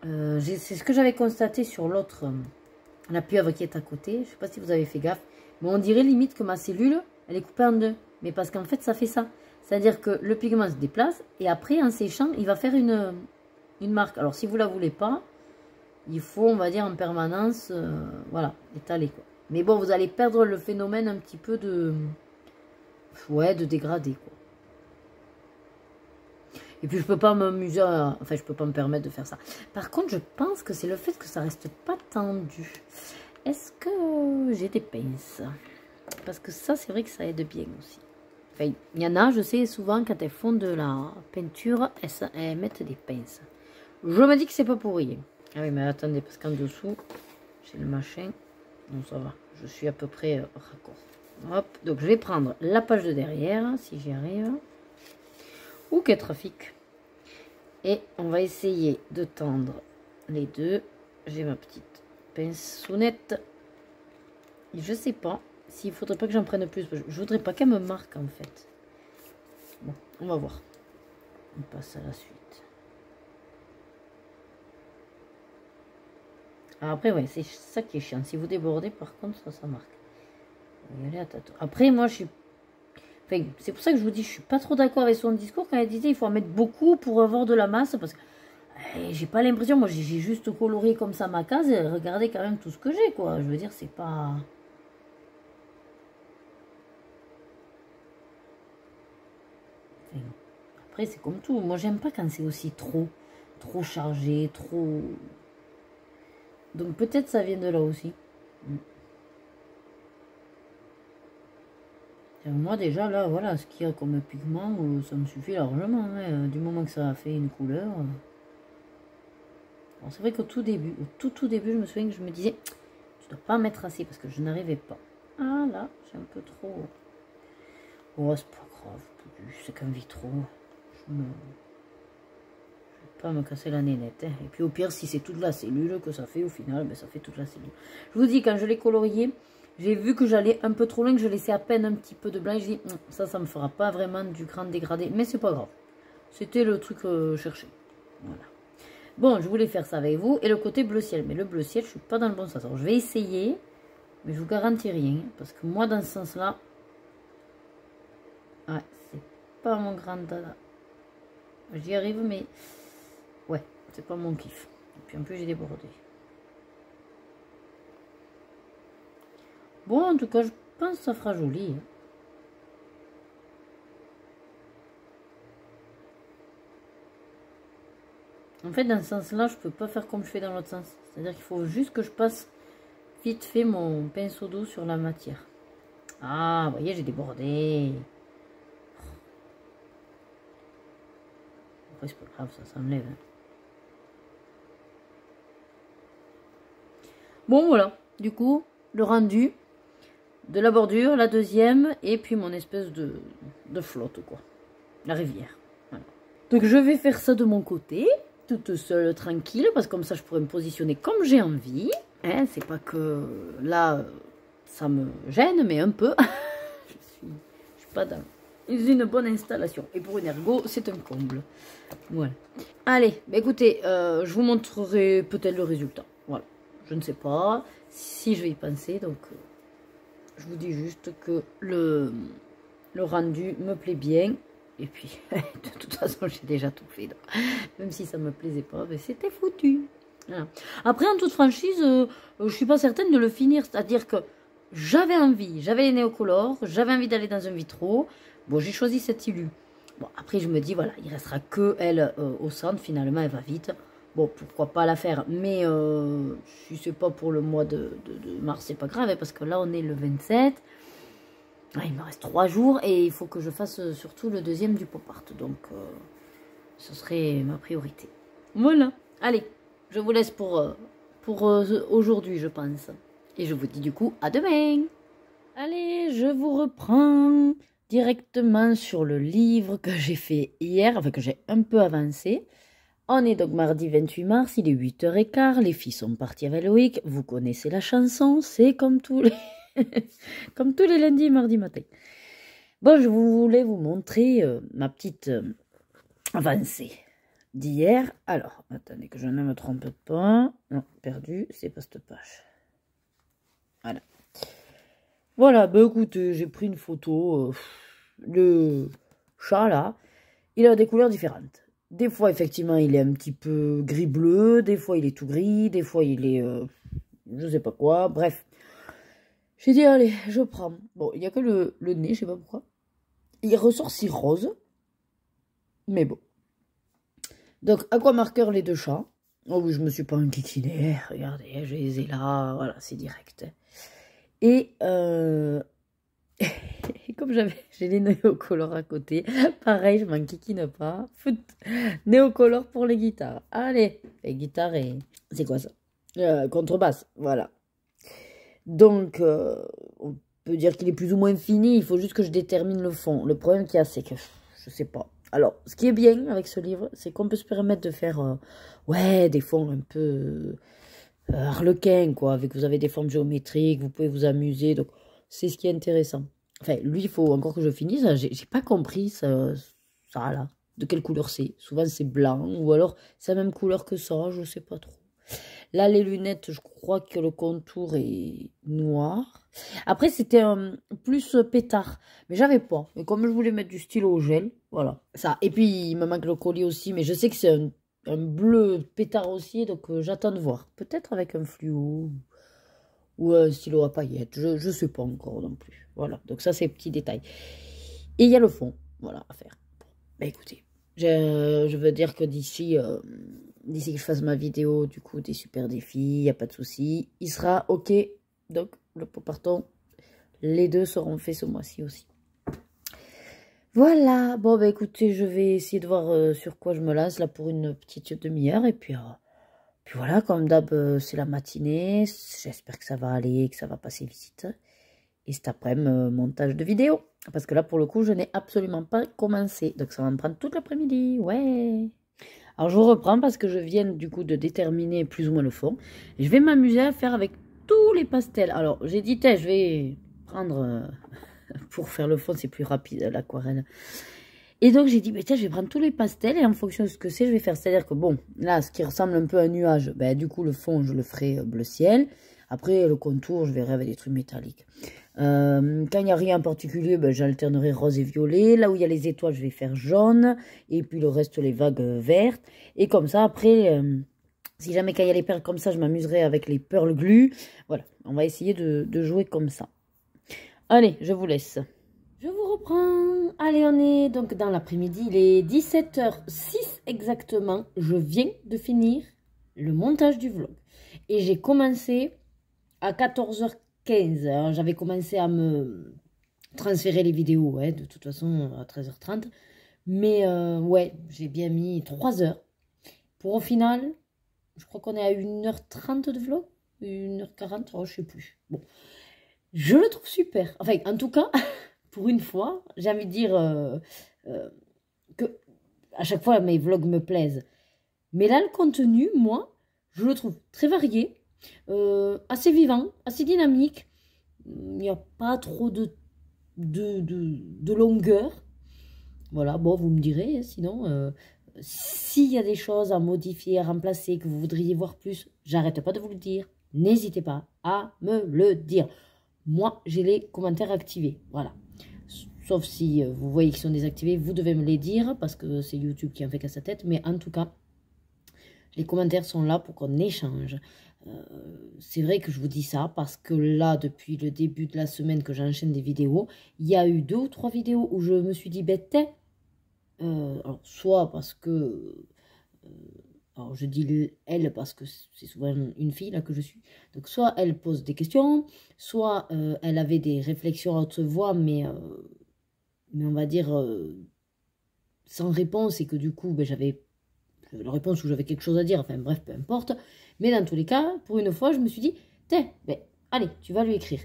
c'est ce que j'avais constaté sur l'autre, la pieuvre qui est à côté. Je ne sais pas si vous avez fait gaffe. Mais on dirait limite que ma cellule, elle est coupée en deux. Mais parce qu'en fait, ça fait ça. C'est-à-dire que le pigment se déplace et après, en séchant, il va faire une marque. Alors, si vous ne la voulez pas, il faut, on va dire, en permanence, voilà, étaler, quoi. Mais bon, vous allez perdre le phénomène un petit peu de... Ouais, de dégradé, quoi. Et puis, je peux pas m'amuser à... Enfin, je peux pas me permettre de faire ça. Par contre, je pense que c'est le fait que ça reste pas tendu. Est-ce que j'ai des pinces? Parce que ça, c'est vrai que ça aide bien aussi. Enfin, il y en a, je sais, souvent, quand elles font de la peinture, elles mettent des pinces. Je me dis que c'est pas pour rien. Ah oui, mais attendez, parce qu'en dessous, j'ai le machin. Non, ça va. Je suis à peu près raccord. Hop. Donc, je vais prendre la page de derrière, si j'y arrive. Ou quel trafic. Et on va essayer de tendre les deux. J'ai ma petite pinceonnette. Et je sais pas s'il faudrait pas que j'en prenne plus. Je voudrais pas qu'elle me marque, en fait. Bon, on va voir. On passe à la suite. Alors après, ouais, c'est ça qui est chiant. Si vous débordez, par contre, ça marque. Vous y allez à tâtons. Après, moi, je suis... Enfin, c'est pour ça que je vous dis, je suis pas trop d'accord avec son discours quand elle disait il faut en mettre beaucoup pour avoir de la masse. Parce que j'ai pas l'impression, moi, j'ai juste coloré comme ça ma case. Et regardez quand même tout ce que j'ai, quoi. Je veux dire, c'est pas... Enfin, après, c'est comme tout. Moi, j'aime pas quand c'est aussi trop chargé, trop... Donc peut-être ça vient de là aussi. Moi déjà là, voilà, ce qu'il y a comme pigment, ça me suffit largement. Hein, du moment que ça a fait une couleur. Alors c'est vrai qu'au tout début, tout début, je me souviens que je me disais, tu dois pas en mettre assez parce que je n'arrivais pas. Ah là, c'est un peu trop. Oh, c'est pas grave, c'est qu'un vitro. Je vais pas me casser la nénette. Hein. Et puis au pire, si c'est toute la cellule que ça fait, au final, ben, ça fait toute la cellule. Je vous dis, quand je l'ai colorié, j'ai vu que j'allais un peu trop loin, que je laissais à peine un petit peu de blanc. Et je dis, ça me fera pas vraiment du grand dégradé. Mais c'est pas grave. C'était le truc cherché. Voilà. Bon, je voulais faire ça avec vous. Et le côté bleu ciel. Mais le bleu ciel, je suis pas dans le bon sens. Alors, je vais essayer. Mais je vous garantis rien. Parce que moi, dans ce sens-là, ouais, c'est pas mon grand dada. J'y arrive, mais... Ouais, c'est pas mon kiff. Et puis puis en plus j'ai débordé. Bon, en tout cas, je pense que ça fera joli. Hein. En fait, dans ce sens-là, je peux pas faire comme je fais dans l'autre sens. C'est-à-dire qu'il faut juste que je passe vite fait mon pinceau d'eau sur la matière. Ah, vous voyez, j'ai débordé. Après, c'est pas grave, ça s'enlève. Hein. Bon, voilà. Du coup, le rendu de la bordure, la deuxième, et puis mon espèce de flotte, quoi. La rivière. Voilà. Donc, je vais faire ça de mon côté. Toute seule, tranquille, parce que comme ça je pourrais me positionner comme j'ai envie. Hein, c'est pas que là, ça me gêne, mais un peu. je suis pas dans une bonne installation. Et pour une ergo, c'est un comble. Voilà. Allez, bah écoutez, je vous montrerai peut-être le résultat. Voilà. Je ne sais pas si je vais y penser, donc je vous dis juste que le rendu me plaît bien. Et puis, de toute façon, j'ai déjà tout fait. Donc, même si ça ne me plaisait pas, c'était foutu. Voilà. Après, en toute franchise, je ne suis pas certaine de le finir. C'est-à-dire que j'avais envie, j'avais les néocolores, j'avais envie d'aller dans un vitro. Bon, j'ai choisi cette Ilu. Bon, après, je me dis, voilà, il ne restera que elle au centre. Finalement, elle va vite. Bon, pourquoi pas la faire. Mais si ce n'est pas pour le mois de mars, c'est pas grave. Hein, parce que là, on est le 27. Il me reste 3 jours et il faut que je fasse surtout le deuxième du pop art. Donc, ce serait ma priorité. Voilà. Allez, je vous laisse pour aujourd'hui, je pense. Et je vous dis du coup à demain. Allez, je vous reprends directement sur le livre que j'ai fait hier, enfin que j'ai un peu avancé. On est donc mardi 28 mars, il est 8h15, les filles sont parties avec Loïc. Vous connaissez la chanson, c'est comme tous les... comme tous les lundis et mardis matin. Bon, je voulais vous montrer ma petite avancée d'hier. Alors, attendez que je ne me trompe pas. Non, perdu, c'est pas cette page. Voilà. Voilà, bah écoutez, j'ai pris une photo. Le chat, là, il a des couleurs différentes. Des fois, effectivement, il est un petit peu gris-bleu. Des fois, il est tout gris. Des fois, il est... je sais pas quoi. Bref. J'ai dit, allez, je prends. Bon, il n'y a que le nez, je sais pas pourquoi. Il ressort si rose. Mais bon. Donc, aquamarqueur, les 2 chats. Oh oui, je me suis pas enquiquinée. Regardez, je les ai là. Voilà, c'est direct. Et comme j'ai les néocolores à côté. Pareil, je m'enquiquine pas. Foot. Néocolore pour les guitares. Allez, les guitares et... C'est quoi ça? Contrebasse, voilà. Donc, on peut dire qu'il est plus ou moins fini. Il faut juste que je détermine le fond. Le problème qu'il y a, c'est que je sais pas. Alors, ce qui est bien avec ce livre, c'est qu'on peut se permettre de faire ouais, des fonds un peu harlequin, quoi. Avec, vous avez des formes géométriques, vous pouvez vous amuser. Donc, c'est ce qui est intéressant. Enfin, lui, il faut encore que je finisse. J'ai pas compris ça là. De quelle couleur c'est. Souvent, c'est blanc. Ou alors, c'est la même couleur que ça. Je sais pas trop. Là, les lunettes, je crois que le contour est noir. Après, c'était plus pétard. Mais j'avais pas. Et comme je voulais mettre du stylo au gel, voilà. Ça. Et puis, il me manque le collier aussi. Mais je sais que c'est un bleu pétard aussi. Donc, j'attends de voir. Peut-être avec un fluo ou un stylo à paillettes. Je sais pas encore non plus. Voilà. Donc, ça, c'est petit détail. Et il y a le fond. Voilà, à faire. Bon, bah, écoutez. Je veux dire que d'ici que je fasse ma vidéo, du coup, des super défis, il n'y a pas de souci. Il sera OK. Donc, le pot partant, les 2 seront faits ce mois-ci aussi. Voilà. Bon, bah écoutez, je vais essayer de voir sur quoi je me lance là pour une petite demi-heure. Et puis voilà, comme d'hab, c'est la matinée. J'espère que ça va aller, que ça va passer vite. Et cet après-midi, montage de vidéo. Parce que là, pour le coup, je n'ai absolument pas commencé. Donc, ça va me prendre toute l'après-midi. Ouais. Alors, je vous reprends parce que je viens du coup de déterminer plus ou moins le fond. Et je vais m'amuser à faire avec tous les pastels. Alors, j'ai dit, je vais prendre... pour faire le fond, c'est plus rapide, l'aquarelle. Et donc, j'ai dit, tiens, je vais prendre tous les pastels. Et en fonction de ce que c'est, je vais faire. C'est-à-dire que, bon, là, ce qui ressemble un peu à un nuage, du coup, le fond, je le ferai bleu ciel. Après, le contour, je verrai avec des trucs métalliques. Quand il n'y a rien en particulier, j'alternerai rose et violet. Là où il y a les étoiles, je vais faire jaune. Et puis le reste, les vagues vertes. Et comme ça, après, Si jamais quand il y a les perles comme ça, je m'amuserai avec les pearl glue. Voilà, on va essayer de jouer comme ça. Allez, je vous laisse. Je vous reprends. Allez, on est donc dans l'après-midi. Il est 17h06 exactement. Je viens de finir le montage du vlog. Et j'ai commencé à 14h15. J'avais commencé à me transférer les vidéos, ouais, de toute façon, à 13h30. Mais ouais, j'ai bien mis 3 heures. Pour au final, je crois qu'on est à 1h30 de vlog. 1h40, oh, je sais plus. Bon, je le trouve super. Enfin, en tout cas, pour une fois, j'ai envie de dire que à chaque fois, mes vlogs me plaisent. Mais là, le contenu, moi, je le trouve très varié, assez vivant, assez dynamique. Il n'y a pas trop de longueur. Voilà, bon, vous me direz, sinon, s'il y a des choses à modifier, à remplacer, que vous voudriez voir plus, j'arrête pas de vous le dire. N'hésitez pas à me le dire. Moi, j'ai les commentaires activés, voilà. Sauf si vous voyez qu'ils sont désactivés, vous devez me les dire, parce que c'est YouTube qui en fait qu'à sa tête. Mais en tout cas, les commentaires sont là pour qu'on échange. C'est vrai que je vous dis ça parce que là, depuis le début de la semaine que j'enchaîne des vidéos, il y a eu 2 ou 3 vidéos où je me suis dit, ben, alors, soit parce que... alors, je dis elle parce que c'est souvent une fille là que je suis. Donc, soit elle pose des questions, soit elle avait des réflexions à haute voix, mais on va dire sans réponse, et que du coup, ben, j'avais la réponse ou j'avais quelque chose à dire. Enfin, bref, peu importe. Mais dans tous les cas, pour une fois, je me suis dit, ben, allez, tu vas lui écrire.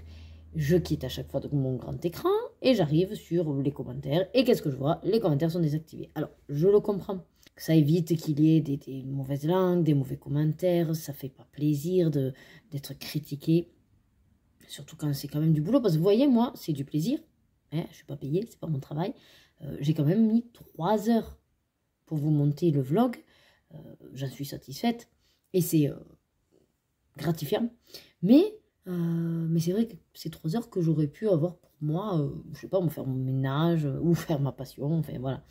Je quitte à chaque fois donc mon grand écran et j'arrive sur les commentaires. Et qu'est-ce que je vois? Les commentaires sont désactivés. Alors, je le comprends. Ça évite qu'il y ait des mauvaises langues, des mauvais commentaires. Ça fait pas plaisir d'être critiqué. Surtout quand c'est quand même du boulot. Parce que vous voyez, moi, c'est du plaisir. Hein, je suis pas payée, c'est pas mon travail. J'ai quand même mis 3 heures pour vous monter le vlog. J'en suis satisfaite. Et c'est gratifiant. Mais c'est vrai que c'est 3 heures que j'aurais pu avoir pour moi, je sais pas, me faire mon ménage ou faire ma passion, enfin voilà.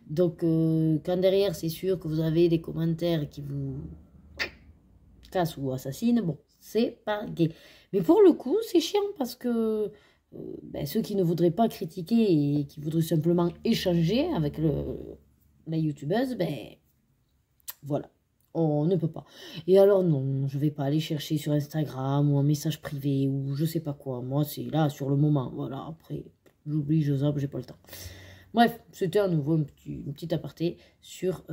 Donc quand derrière c'est sûr que vous avez des commentaires qui vous cassent ou assassinent, bon, c'est pas gai. Mais pour le coup, c'est chiant parce que ben, ceux qui ne voudraient pas critiquer et qui voudraient simplement échanger avec la youtubeuse, ben voilà. On ne peut pas. Et alors non, je vais pas aller chercher sur Instagram ou un message privé ou je sais pas quoi. Moi, c'est là sur le moment. Voilà, après, j'oublie, je zappe, j'ai pas le temps. Bref, c'était à nouveau une petite aparté sur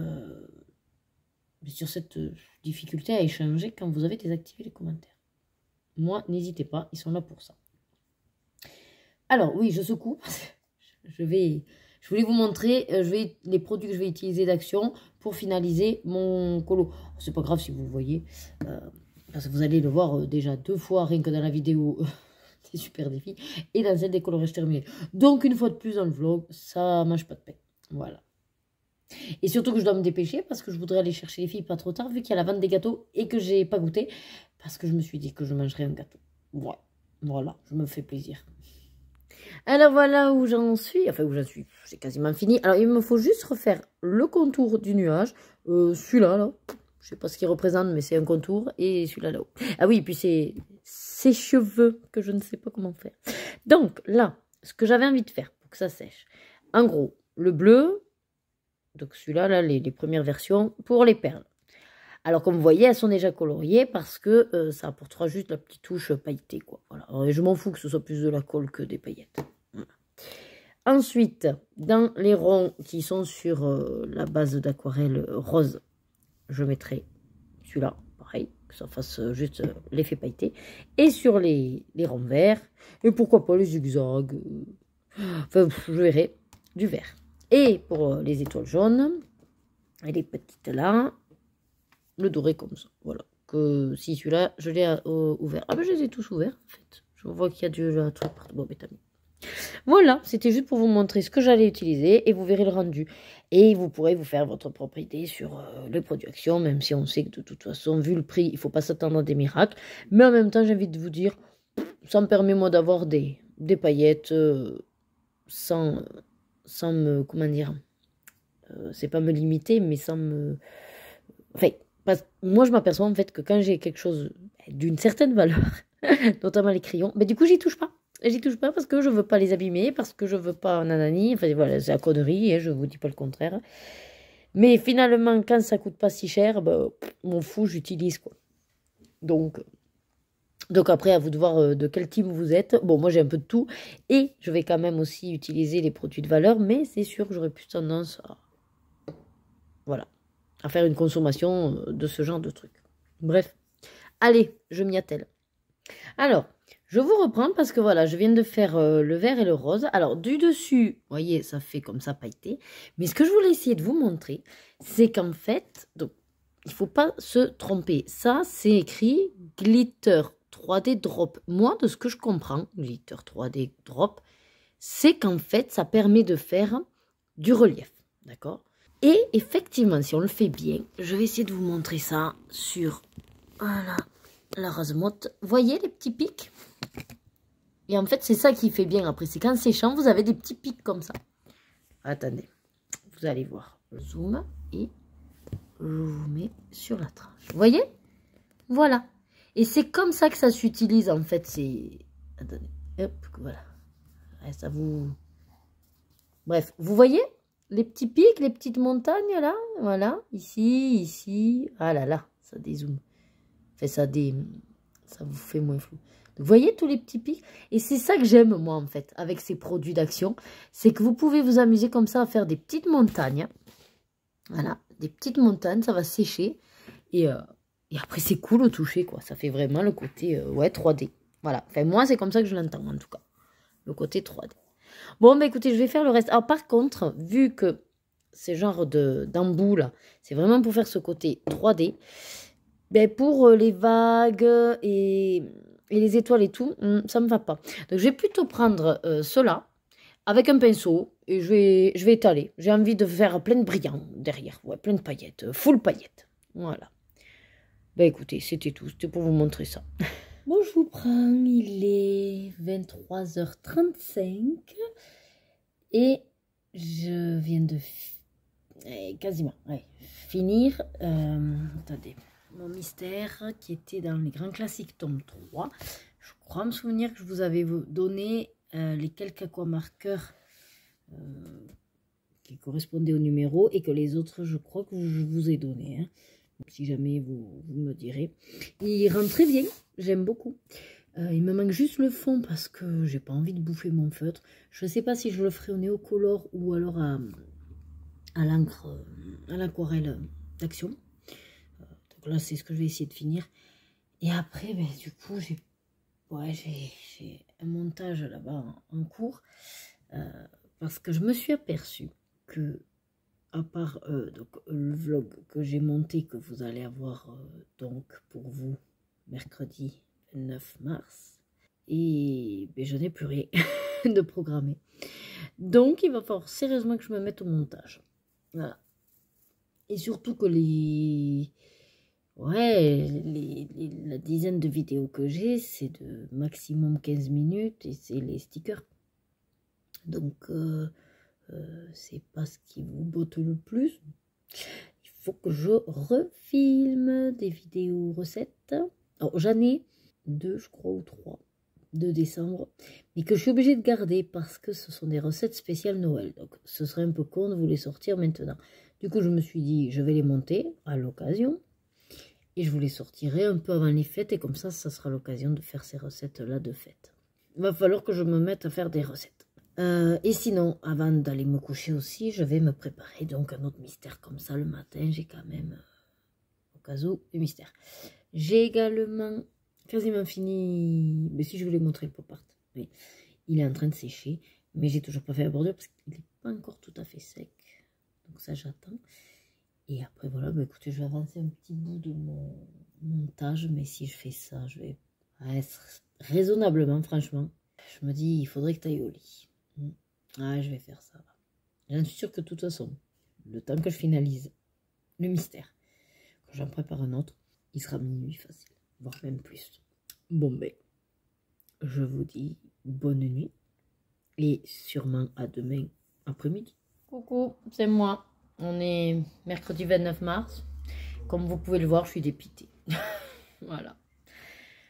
cette difficulté à échanger quand vous avez désactivé les commentaires. Moi, n'hésitez pas, ils sont là pour ça. Alors, oui, je secoue. Je voulais vous montrer les produits que je vais utiliser d'Action pour finaliser mon colo. C'est pas grave si vous voyez, parce que vous allez le voir déjà 2 fois, rien que dans la vidéo des super défis, et dans celle des coloriages terminés. Donc, une fois de plus dans le vlog, ça mange pas de pain. Voilà. Et surtout que je dois me dépêcher, parce que je voudrais aller chercher les filles pas trop tard, vu qu'il y a la vente des gâteaux, et que j'ai pas goûté, parce que je me suis dit que je mangerais un gâteau. Ouais. Voilà, je me fais plaisir. Alors voilà où j'en suis, enfin où j'en suis, c'est quasiment fini. Alors il me faut juste refaire le contour du nuage, celui-là, là, je sais pas ce qu'il représente, mais c'est un contour, et celui-là là-haut. Ah oui, et puis c'est ses cheveux que je ne sais pas comment faire. Donc là, ce que j'avais envie de faire pour que ça sèche, en gros, le bleu, donc celui-là, là, les premières versions, pour les perles. Alors, comme vous voyez, elles sont déjà coloriées parce que ça apportera juste la petite touche pailletée, quoi. Voilà. Alors, je m'en fous que ce soit plus de la colle que des paillettes. Voilà. Ensuite, dans les ronds qui sont sur la base d'aquarelle rose, je mettrai celui-là, pareil, que ça fasse juste l'effet pailleté. Et sur les ronds verts, et pourquoi pas les zigzags, enfin, je verrai, du vert. Et pour les étoiles jaunes, et les petites là, le doré comme ça, voilà. Que si celui-là, je l'ai ouvert. Ah ben je les ai tous ouverts en fait. Je vois qu'il y a du truc partout. Bon, ben, voilà, c'était juste pour vous montrer ce que j'allais utiliser et vous verrez le rendu. Et vous pourrez vous faire votre propre idée sur les produits Action, même si on sait que de toute façon, vu le prix, il ne faut pas s'attendre à des miracles. Mais en même temps, j'ai envie de vous dire, ça me permet moi d'avoir des paillettes sans me, comment dire, c'est pas me limiter, mais sans me... Enfin, moi, je m'aperçois en fait que quand j'ai quelque chose d'une certaine valeur, notamment les crayons, du coup, j'y touche pas. J'y touche pas parce que je veux pas les abîmer, parce que je veux pas nanani. Enfin, voilà, c'est la connerie, et je vous dis pas le contraire. Mais finalement, quand ça coûte pas si cher, m'en fous, j'utilise quoi. Donc après, à vous de voir de quel team vous êtes. Bon, moi, j'ai un peu de tout. Et je vais quand même aussi utiliser les produits de valeur. Mais c'est sûr que j'aurais plus tendance à... Voilà. À faire une consommation de ce genre de trucs. Bref. Allez, je m'y attelle. Alors, je vous reprends parce que voilà, je viens de faire le vert et le rose. Alors, du dessus, vous voyez, ça fait comme ça pailleté. Mais ce que je voulais essayer de vous montrer, c'est qu'en fait, donc, il ne faut pas se tromper. Ça, c'est écrit glitter 3D drop. Moi, de ce que je comprends, glitter 3D drop, c'est qu'en fait, ça permet de faire du relief. D'accord? Et effectivement, si on le fait bien, je vais essayer de vous montrer ça sur voilà, la rose-motte. Voyez les petits pics? Et en fait, c'est ça qui fait bien après. C'est qu'en séchant, vous avez des petits pics comme ça. Attendez, vous allez voir. Je zoome et je vous mets sur la tranche. Vous voyez? Voilà. Et c'est comme ça que ça s'utilise en fait. C'est... Attendez, hop, voilà. Ouais, ça vous... Bref, vous voyez les petits pics, les petites montagnes là? Voilà, ici, ici. Ah là là, ça dézoome. Fait ça vous fait moins flou. Donc, vous voyez tous les petits pics? Et c'est ça que j'aime moi en fait avec ces produits d'action. C'est que vous pouvez vous amuser comme ça à faire des petites montagnes. Voilà, des petites montagnes, ça va sécher. Et après c'est cool au toucher quoi. Ça fait vraiment le côté ouais 3D. Voilà, enfin moi c'est comme ça que je l'entends en tout cas. Le côté 3D. Bon écoutez, je vais faire le reste. Alors par contre, vu que ces genres d'embouts là, c'est vraiment pour faire ce côté 3D. Pour les vagues et les étoiles et tout, ça me va pas. Donc, je vais plutôt prendre cela avec un pinceau et je vais étaler. J'ai envie de faire plein de brillants derrière. Ouais, plein de paillettes, full paillettes. Voilà. Écoutez, c'était tout. C'était pour vous montrer ça. Bon, je vous prends. Il est 23h35 et je viens de quasiment finir. Attendez. Mon mystère qui était dans les grands classiques tome 3. Je crois me souvenir que je vous avais donné les quelques aquamarqueurs qui correspondaient au numéro et que les autres, je crois que je vous ai donné. Hein. Si jamais vous me direz. Il rend très bien, j'aime beaucoup. Il me manque juste le fond parce que j'ai pas envie de bouffer mon feutre. Je ne sais pas si je le ferai au néocolore ou alors à l'encre, à l'aquarelle d'action. Là, c'est ce que je vais essayer de finir. Et après, du coup, j'ai un montage là-bas en cours. Parce que je me suis aperçue que, à part donc, le vlog que j'ai monté, que vous allez avoir donc pour vous, mercredi 29 mars, et je n'ai plus rien de programmé. Donc, il va falloir sérieusement que je me mette au montage. Voilà. Et surtout que la dizaine de vidéos que j'ai, c'est de maximum 15 minutes et c'est les stickers. Donc, c'est pas ce qui vous botte le plus. Il faut que je refilme des vidéos recettes. Alors, j'en ai 2, je crois, ou 3 de décembre, mais que je suis obligée de garder parce que ce sont des recettes spéciales Noël. Donc, ce serait un peu con de vous les sortir maintenant. Du coup, je me suis dit, je vais les monter à l'occasion. Et je vous les sortirai un peu avant les fêtes. Et comme ça sera l'occasion de faire ces recettes-là de fête. Il va falloir que je me mette à faire des recettes. Et sinon, avant d'aller me coucher aussi, je vais me préparer donc un autre mystère comme ça le matin. J'ai quand même, au cas où, du mystère. J'ai également quasiment fini. Mais si je voulais montrer le pop art. Oui, il est en train de sécher. Mais j'ai toujours pas fait la bordure parce qu'il n'est pas encore tout à fait sec. Donc ça, j'attends. Et après, voilà, écoutez, je vais avancer un petit bout de mon montage. Mais si je fais ça, je vais être raisonnablement, franchement. Je me dis, il faudrait que tu ailles au lit. Ah, je vais faire ça. J'en suis sûre que de toute façon, le temps que je finalise le mystère, quand j'en prépare un autre, il sera minuit facile, voire même plus. Bon, je vous dis bonne nuit. Et sûrement à demain après-midi. Coucou, c'est moi. On est mercredi 29 mars. comme vous pouvez le voir, je suis dépitée. Voilà.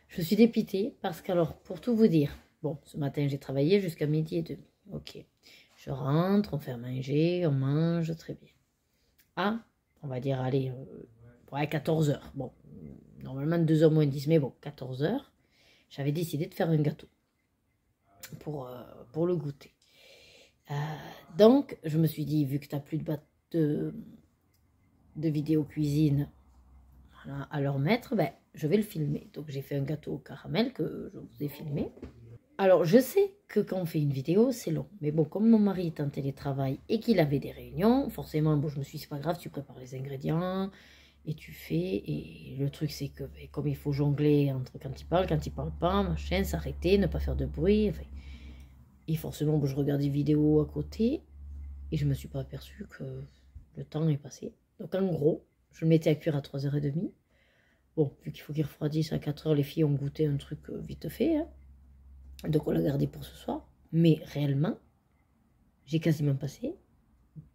Je suis dépitée parce qu'alors, pour tout vous dire, bon, ce matin, j'ai travaillé jusqu'à 12h30. Ok. Je rentre, on fait à manger, on mange, très bien. Ah, on va dire, allez, ouais, 14h. Bon, normalement 2h moins 10, mais bon, 14h. J'avais décidé de faire un gâteau pour le goûter. Donc, je me suis dit, vu que tu n'as plus de vidéo cuisine voilà, à leur mettre, ben, je vais le filmer. Donc, j'ai fait un gâteau au caramel que je vous ai filmé. Alors, je sais que quand on fait une vidéo, c'est long. Mais bon, comme mon mari est en télétravail et qu'il avait des réunions, forcément, bon, je me suis dit, c'est pas grave, tu prépares les ingrédients et tu fais. Et le truc, c'est que ben, comme il faut jongler entre quand il parle pas, machin, s'arrêter, ne pas faire de bruit. Enfin, et forcément, bon, je regarde des vidéos à côté et je me suis pas aperçue que le temps est passé. Donc, en gros, je le mettais à cuire à 3h30. Bon, vu qu'il faut qu'il refroidisse à 4h, les filles ont goûté un truc vite fait, hein. Donc on l'a gardé pour ce soir. Mais réellement, j'ai quasiment passé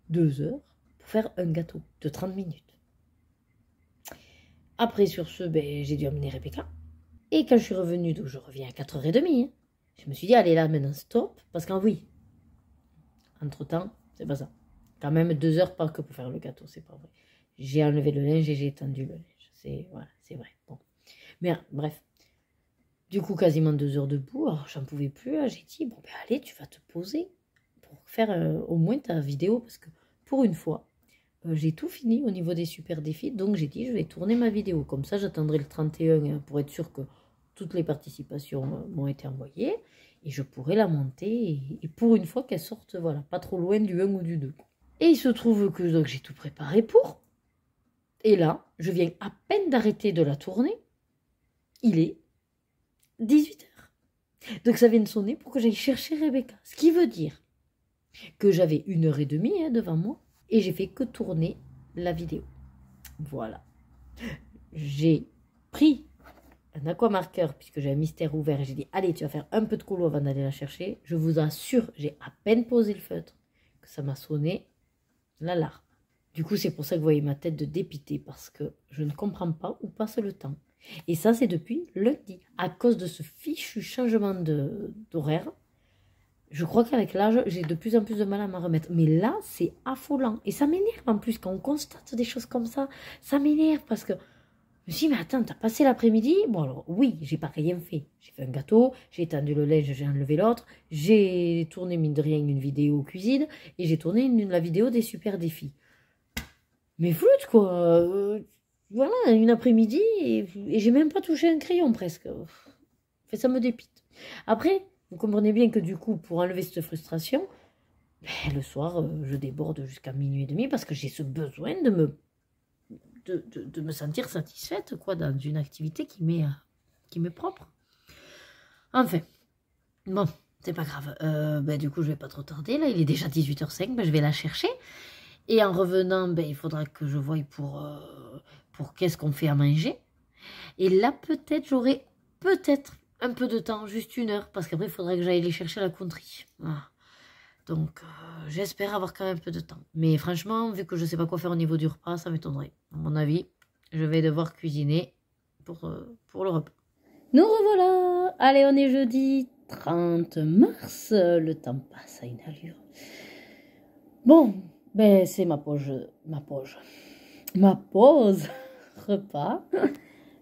2 heures pour faire un gâteau de 30 minutes. Après sur ce, ben, j'ai dû amener Rebecca. Et quand je suis revenue, donc je reviens à 4h30, hein, je me suis dit, allez là maintenant stop. Parce qu'en oui, entre-temps, c'est pas ça. Quand même 2 heures pas que pour faire le gâteau, c'est pas vrai. J'ai enlevé le linge et j'ai étendu le linge. C'est voilà, c'est vrai. Bon. Mais bref. Du coup, quasiment 2 heures debout, alors j'en pouvais plus. J'ai dit, bon, ben allez, tu vas te poser pour faire au moins ta vidéo. Parce que pour une fois, j'ai tout fini au niveau des super défis. Donc j'ai dit, je vais tourner ma vidéo. Comme ça, j'attendrai le 31 pour être sûr que toutes les participations m'ont été envoyées. Et je pourrai la monter. Et pour une fois, qu'elle sorte, voilà, pas trop loin du 1 ou du 2. Et il se trouve que donc j'ai tout préparé pour. Et là, je viens à peine d'arrêter de la tourner. Il est 18h. Donc ça vient de sonner pour que j'aille chercher Rebecca. Ce qui veut dire que j'avais 1h30 devant moi et j'ai fait que tourner la vidéo. Voilà. J'ai pris un aquamarqueur puisque j'ai un mystère ouvert et j'ai dit allez, tu vas faire un peu de colo avant d'aller la chercher. Je vous assure, j'ai à peine posé le feutre que ça m'a sonné l'alarme. Du coup, c'est pour ça que vous voyez ma tête de dépité parce que je ne comprends pas où passe le temps. Et ça, c'est depuis lundi. À cause de ce fichu changement d'horaire, je crois qu'avec l'âge, j'ai de plus en plus de mal à m'en remettre. Mais là, c'est affolant. Et ça m'énerve en plus quand on constate des choses comme ça. Ça m'énerve parce que je me suis dit, mais attends, t'as passé l'après-midi? Bon, alors oui, j'ai pas rien fait. J'ai fait un gâteau, j'ai étendu le linge, j'ai enlevé l'autre, j'ai tourné, mine de rien, une vidéo cuisine et j'ai tourné la vidéo des super défis. Mais flûte, quoi. Voilà, une après-midi et j'ai même pas touché un crayon presque. Enfin, ça me dépite. Après, vous comprenez bien que du coup, pour enlever cette frustration, ben, le soir, je déborde jusqu'à 12h30 parce que j'ai ce besoin de me sentir satisfaite quoi, dans une activité qui m'est propre. Enfin, bon, c'est pas grave. Ben, du coup, je vais pas trop tarder. Là, il est déjà 18h05, ben, je vais la chercher. Et en revenant, ben, il faudra que je voie pour qu'est-ce qu'on fait à manger. Et là, peut-être, j'aurai peut-être un peu de temps, juste 1 heure, parce qu'après, il faudrait que j'aille les chercher à la conterie. Voilà. Donc, j'espère avoir quand même un peu de temps. Mais franchement, vu que je ne sais pas quoi faire au niveau du repas, ça m'étonnerait. À mon avis, je vais devoir cuisiner pour le repas. Nous revoilà. Allez, on est jeudi 30 mars. Le temps passe à une allure. Bon, ben c'est ma pause repas.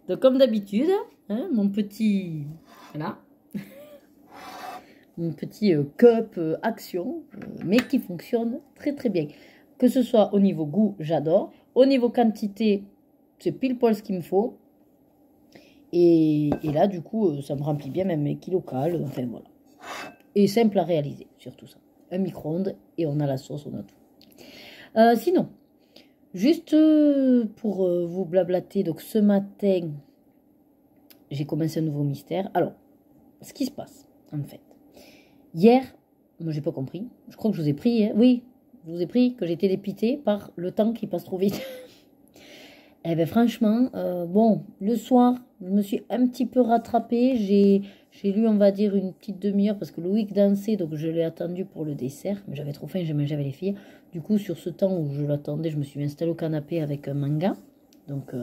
Donc comme d'habitude, hein, mon petit, voilà, mon petit cup action, mais qui fonctionne très très bien. Que ce soit au niveau goût, j'adore. Au niveau quantité, c'est pile poil ce qu'il me faut. Et là, du coup, ça me remplit bien même mes kilos cales. Enfin voilà. Et simple à réaliser, surtout ça. Un micro-ondes et on a la sauce, on a tout. Sinon, juste pour vous blablater, donc ce matin, j'ai commencé un nouveau mystère. Alors, ce qui se passe, en fait. Hier, moi j'ai pas compris, je crois que je vous ai pris, hein, oui, je vous ai pris que j'étais dépitée par le temps qui passe trop vite. Eh bien franchement, bon, le soir, je me suis un petit peu rattrapée, j'ai lu, on va dire, une petite demi-heure parce que Loïc dansait, donc je l'ai attendu pour le dessert, mais j'avais trop faim, j'ai mangé avec les filles. Du coup, sur ce temps où je l'attendais, je me suis installée au canapé avec un manga. Donc,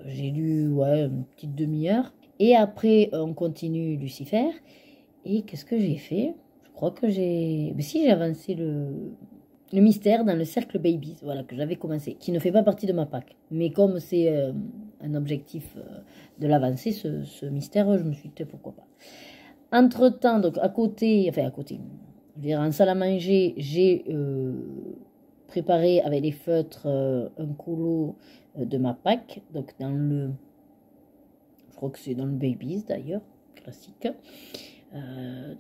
j'ai lu ouais, une petite demi-heure. Et après, on continue Lucifer. Et qu'est-ce que j'ai fait? Je crois que j'ai... Mais si, j'ai avancé le mystère dans le cercle Babies, voilà, que j'avais commencé, qui ne fait pas partie de ma PAC. Mais comme c'est un objectif de l'avancer, ce mystère, je me suis dit, pourquoi pas. Entre-temps, donc à côté, je veux dire, en salle à manger, j'ai préparé avec les feutres un colo de ma PAC, donc dans le... Je crois que c'est dans le Babies d'ailleurs, classique.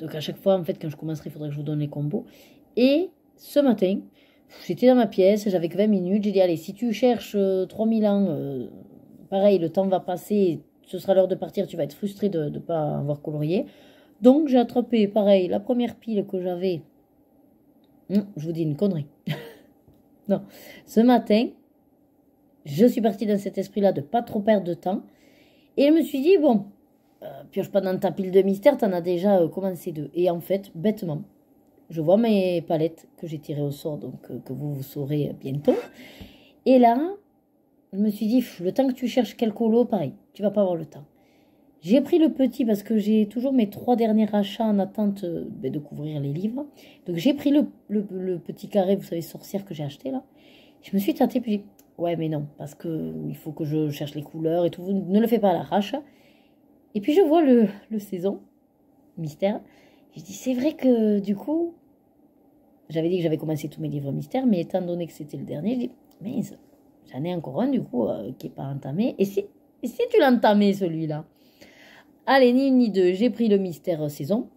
Donc à chaque fois, en fait, quand je commencerai, il faudrait que je vous donne les combos. Et ce matin, j'étais dans ma pièce, j'avais que 20 minutes, j'ai dit, allez, si tu cherches 3000 ans, pareil, le temps va passer, ce sera l'heure de partir, tu vas être frustré de ne pas avoir colorié. Donc j'ai attrapé, pareil, la première pile que j'avais. Je vous dis une connerie. Non, ce matin, je suis partie dans cet esprit-là de pas trop perdre de temps. Et je me suis dit, bon, pioche pas dans ta pile de mystère, t'en as déjà commencé deux. Et en fait, bêtement, je vois mes palettes que j'ai tirées au sort, donc que vous saurez bientôt. Et là, je me suis dit, le temps que tu cherches quel colo, pareil, tu vas pas avoir le temps. J'ai pris le petit parce que j'ai toujours mes 3 derniers achats en attente de couvrir les livres. Donc j'ai pris le petit carré, vous savez, sorcière que j'ai acheté là. Je me suis tâtée, puis j'ai dit, ouais mais non, parce que il faut que je cherche les couleurs et tout, ne le fais pas à l'arrache. Et puis je vois le saison, mystère. Je dis, c'est vrai que du coup, j'avais dit que j'avais commencé tous mes livres mystères, mais étant donné que c'était le dernier, je dis, mais j'en ai encore un du coup qui n'est pas entamé. Et si tu l'as entamé celui-là? Allez, ni une ni deux, j'ai pris le mystère saison.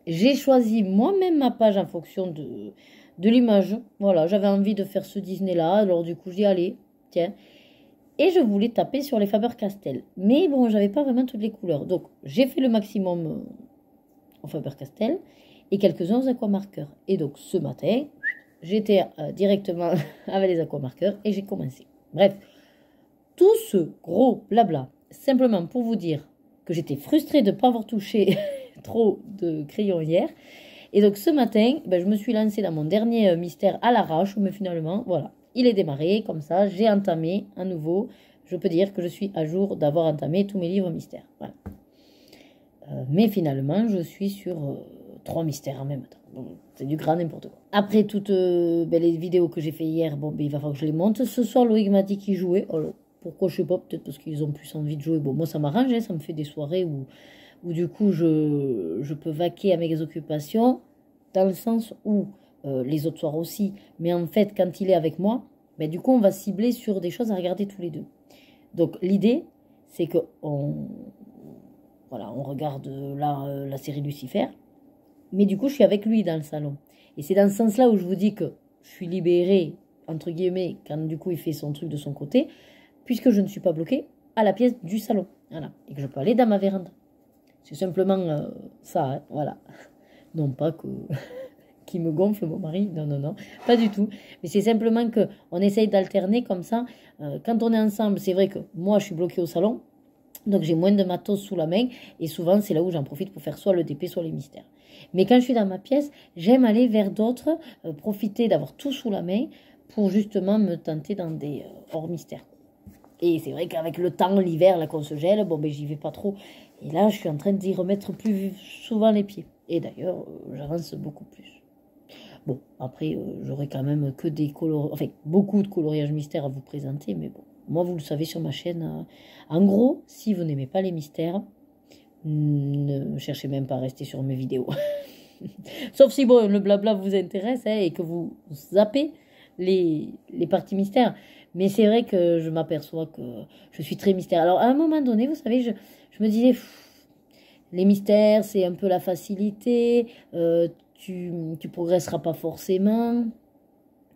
J'ai choisi moi-même ma page en fonction de l'image. Voilà, j'avais envie de faire ce Disney-là. Alors du coup, j'ai dit, allez, tiens. Et je voulais taper sur les Faber-Castell. Mais bon, j'avais pas vraiment toutes les couleurs. Donc, j'ai fait le maximum en Faber-Castell et quelques-uns aux aquamarqueurs. Et donc, ce matin, j'étais directement avec les aquamarqueurs et j'ai commencé. Bref, tout ce gros blabla, simplement pour vous dire que j'étais frustrée de ne pas avoir touché trop de crayons hier. Et donc ce matin, je me suis lancée dans mon dernier mystère à l'arrache, mais finalement, voilà, il est démarré, comme ça, j'ai entamé à nouveau. Je peux dire que je suis à jour d'avoir entamé tous mes livres mystères. Voilà. Mais finalement, je suis sur 3 mystères en même temps. Donc, c'est du grand n'importe quoi. Après toutes les vidéos que j'ai fait hier, il va falloir que je les monte. Ce soir, Loïc m'a dit qu'il jouait. Alors, pourquoi je sais pas, peut-être parce qu'ils ont plus envie de jouer. Bon, moi ça m'arrange, ça me fait des soirées où du coup je peux vaquer à mes occupations, dans le sens où les autres soirs aussi, mais en fait quand il est avec moi, du coup on va cibler sur des choses à regarder tous les deux. Donc l'idée c'est que on regarde la série Lucifer, mais du coup je suis avec lui dans le salon. Et c'est dans ce sens-là où je vous dis que je suis libérée, entre guillemets, quand du coup il fait son truc de son côté, puisque je ne suis pas bloquée à la pièce du salon. Voilà. Et que je peux aller dans ma véranda. C'est simplement ça, hein, voilà. Non pas que qui me gonfle mon mari, non, pas du tout. Mais c'est simplement qu'on essaye d'alterner comme ça. Quand on est ensemble, c'est vrai que moi je suis bloquée au salon, donc j'ai moins de matos sous la main, et souvent c'est là où j'en profite pour faire soit le DP, soit les mystères. Mais quand je suis dans ma pièce, j'aime aller vers d'autres, profiter d'avoir tout sous la main, pour justement me tenter dans des hors mystères. Et c'est vrai qu'avec le temps, l'hiver, là qu'on se gèle, j'y vais pas trop. Et là, je suis en train d'y remettre plus souvent les pieds. Et d'ailleurs, j'avance beaucoup plus. Bon, après, j'aurai quand même que beaucoup de coloriage mystère à vous présenter. Mais bon, moi, vous le savez sur ma chaîne. En gros, si vous n'aimez pas les mystères, ne cherchez même pas à rester sur mes vidéos. Sauf si, le blabla vous intéresse et que vous zappez les parties mystères. Mais c'est vrai que je m'aperçois que je suis très mystère. Alors, à un moment donné, vous savez, je me disais, les mystères, c'est un peu la facilité, tu progresseras pas forcément.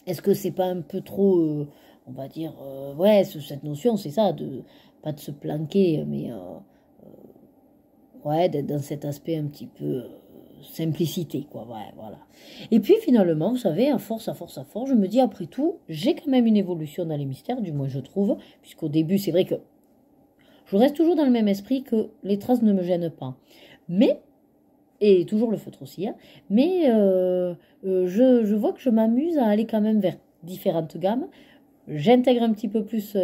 Est-ce que c'est pas un peu trop, on va dire, cette notion, c'est ça, pas de se planquer, mais d'être dans cet aspect un petit peu simplicité, quoi, voilà. Et puis finalement, vous savez, à force, je me dis, après tout, j'ai quand même une évolution dans les mystères, du moins je trouve, puisqu'au début, c'est vrai que je reste toujours dans le même esprit, que les traces ne me gênent pas. Mais, et toujours le feutre aussi, hein, mais je vois que je m'amuse à aller quand même vers différentes gammes, J'intègre un petit peu plus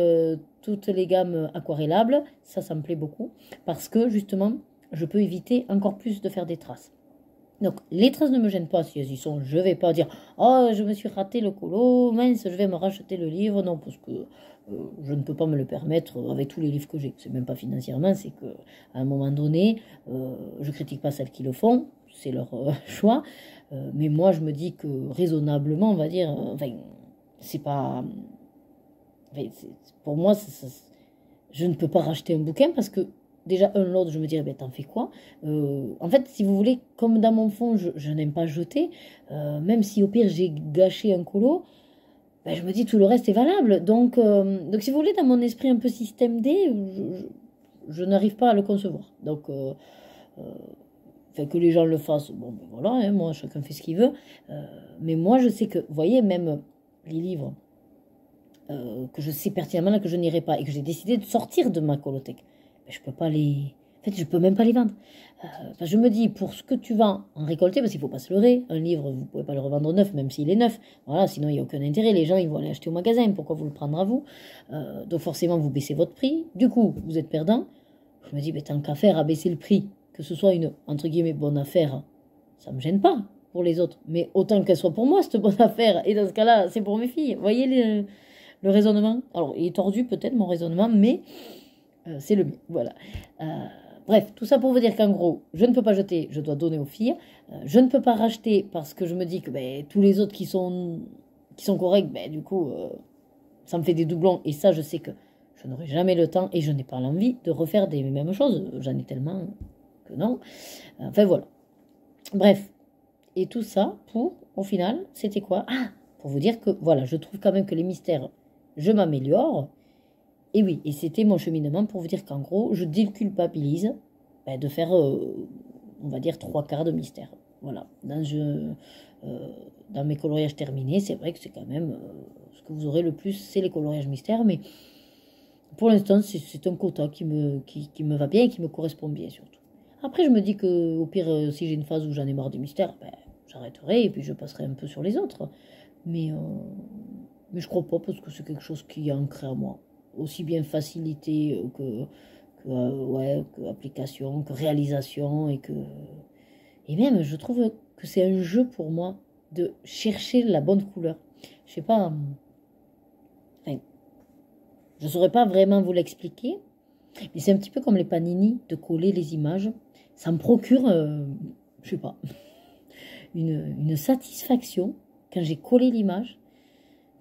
toutes les gammes aquarellables, ça me plaît beaucoup, parce que justement, je peux éviter encore plus de faire des traces. Donc, les traces ne me gênent pas si elles y sont. Je ne vais pas dire oh, je me suis raté le colo, mince, je vais me racheter le livre. Non, parce que je ne peux pas me le permettre avec tous les livres que j'ai. C'est même pas financièrement, c'est que à un moment donné, je critique pas celles qui le font, c'est leur choix. Mais moi, je me dis que raisonnablement, on va dire, enfin, c'est pas. Enfin, pour moi, je ne peux pas racheter un bouquin parce que déjà, l'autre, je me dirais, ben, t'en fais quoi? En fait, si vous voulez, comme dans mon fond, je n'aime pas jeter, même si au pire j'ai gâché un colo, ben, je me dis tout le reste est valable. Donc, si vous voulez, dans mon esprit un peu système D, je n'arrive pas à le concevoir. Donc, euh, enfin, que les gens le fassent, bon, ben voilà, hein, moi, chacun fait ce qu'il veut. Mais moi, je sais que, vous voyez, même les livres que je sais pertinemment que je n'irai pas et que j'ai décidé de sortir de ma colothèque. Mais je peux pas les... En fait, je peux même pas les vendre. Je me dis, pour ce que tu vas en récolter, parce qu'il faut pas se leurrer, un livre, vous pouvez pas le revendre neuf, même s'il est neuf. Voilà, sinon il n'y a aucun intérêt. Les gens, ils vont aller acheter au magasin. Pourquoi vous le prendre à vous? Donc forcément, vous baissez votre prix. Du coup, vous êtes perdant. Je me dis, tant qu'à faire à baisser le prix, que ce soit une, entre guillemets, bonne affaire, ça me gêne pas pour les autres. Mais autant qu'elle soit pour moi, cette bonne affaire. Et dans ce cas-là, c'est pour mes filles. Vous voyez le raisonnement? Alors, il est tordu peut-être mon raisonnement, mais c'est le mien. Voilà. Bref, tout ça pour vous dire qu'en gros, je ne peux pas jeter, je dois donner aux filles. Je ne peux pas racheter parce que je me dis que ben, tous les autres qui sont corrects, ben, du coup, ça me fait des doublons. Et ça, je sais que je n'aurai jamais le temps et je n'ai pas l'envie de refaire des mêmes choses. J'en ai tellement que non. Enfin, voilà. Bref. Et tout ça pour, au final, c'était quoi? Ah, pour vous dire que, voilà, je trouve quand même que les mystères, je m'améliore. Et oui, et c'était mon cheminement pour vous dire qu'en gros, je déculpabilise de faire, on va dire, 3/4 de mystère. Voilà. Dans mes coloriages terminés, c'est vrai que c'est quand même ce que vous aurez le plus, c'est les coloriages mystères. Mais pour l'instant, c'est un quota qui me va bien et qui me correspond bien surtout. Après, je me dis que au pire, si j'ai une phase où j'en ai marre des mystères, j'arrêterai et puis je passerai un peu sur les autres. Mais, euh, mais je crois pas parce que c'est quelque chose qui est ancré à moi. Aussi bien facilité que application, que réalisation et même je trouve que c'est un jeu pour moi de chercher la bonne couleur. Je sais pas, enfin, je saurais pas vraiment vous l'expliquer, mais c'est un petit peu comme les panini de coller les images. Ça me procure, je sais pas, une satisfaction quand j'ai collé l'image,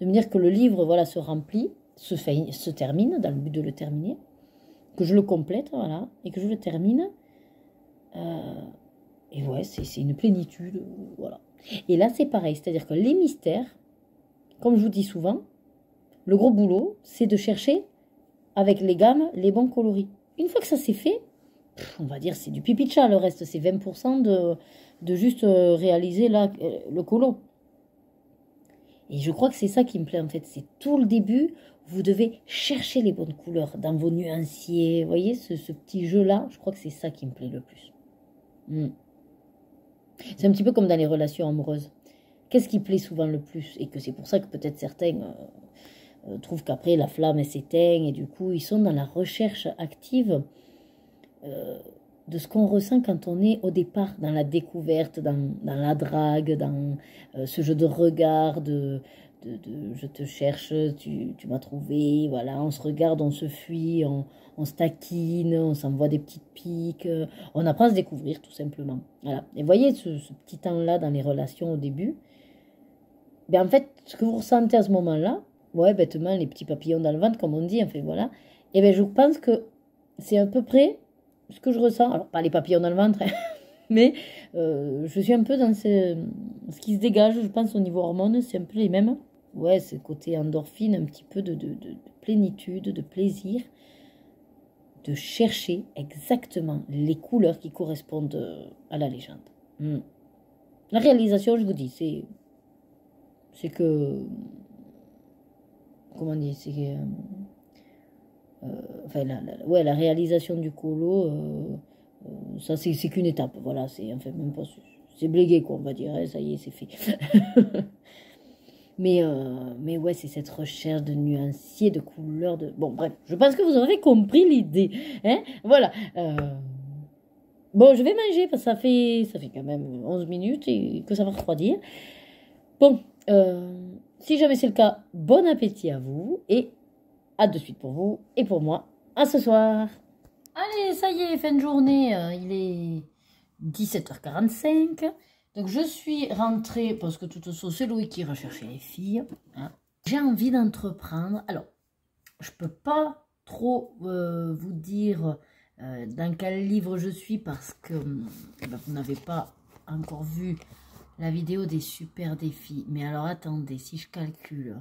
de me dire que le livre voilà se remplit, se termine dans le but de le terminer, que je le complète voilà et que je le termine. Et ouais, c'est une plénitude, voilà. Et là c'est pareil, c'est-à-dire que les mystères, comme je vous dis souvent, le gros boulot c'est de chercher avec les gammes les bons coloris. Une fois que ça c'est fait, on va dire c'est du pipi de chat, le reste c'est 20% de juste réaliser là, le colo. Et je crois que c'est ça qui me plaît en fait, c'est tout le début, vous devez chercher les bonnes couleurs dans vos nuanciers, vous voyez ce petit jeu-là, je crois que c'est ça qui me plaît le plus. C'est un petit peu comme dans les relations amoureuses. Qu'est-ce qui plaît souvent le plus? Et que c'est pour ça que peut-être certains trouvent qu'après la flamme s'éteint et du coup ils sont dans la recherche active de ce qu'on ressent quand on est au départ dans la découverte, dans la drague, dans ce jeu de regard, de je te cherche, tu m'as trouvé, voilà, on se regarde, on se fuit, on se taquine, on s'envoie des petites piques, on apprend à se découvrir tout simplement. Voilà. Et voyez ce petit temps-là dans les relations au début, en fait, ce que vous ressentez à ce moment-là, ouais, bêtement, les petits papillons dans le ventre, comme on dit, enfin voilà, et je pense que c'est à peu près ce que je ressens, alors pas les papillons dans le ventre, hein, mais je suis un peu dans ce qui se dégage, je pense, au niveau hormones, c'est un peu les mêmes. Ouais, c'est côté endorphine, un petit peu de plénitude, de plaisir, de chercher exactement les couleurs qui correspondent à la légende. La réalisation, je vous dis, c'est que, comment dire, c'est enfin, la réalisation du colo, ça c'est qu'une étape, voilà, c'est enfin même pas, c'est blégué quoi, on va dire, hein, ça y est, c'est fait. Mais ouais, c'est cette recherche de nuanciers, de couleurs, de... Bon, bref, je pense que vous aurez compris l'idée. Hein, voilà. Bon, je vais manger parce que ça fait quand même 11 minutes et que ça va refroidir. Bon, si jamais c'est le cas, bon appétit à vous et à de suite pour vous et pour moi. À ce soir. Allez, ça y est, fin de journée. Il est 17h45. Donc, je suis rentrée parce que de toute façon, c'est Louis qui recherchait les filles. Hein. J'ai envie d'entreprendre. Alors, je peux pas trop vous dire dans quel livre je suis parce que vous n'avez pas encore vu la vidéo des super défis. Mais alors, attendez, si je calcule,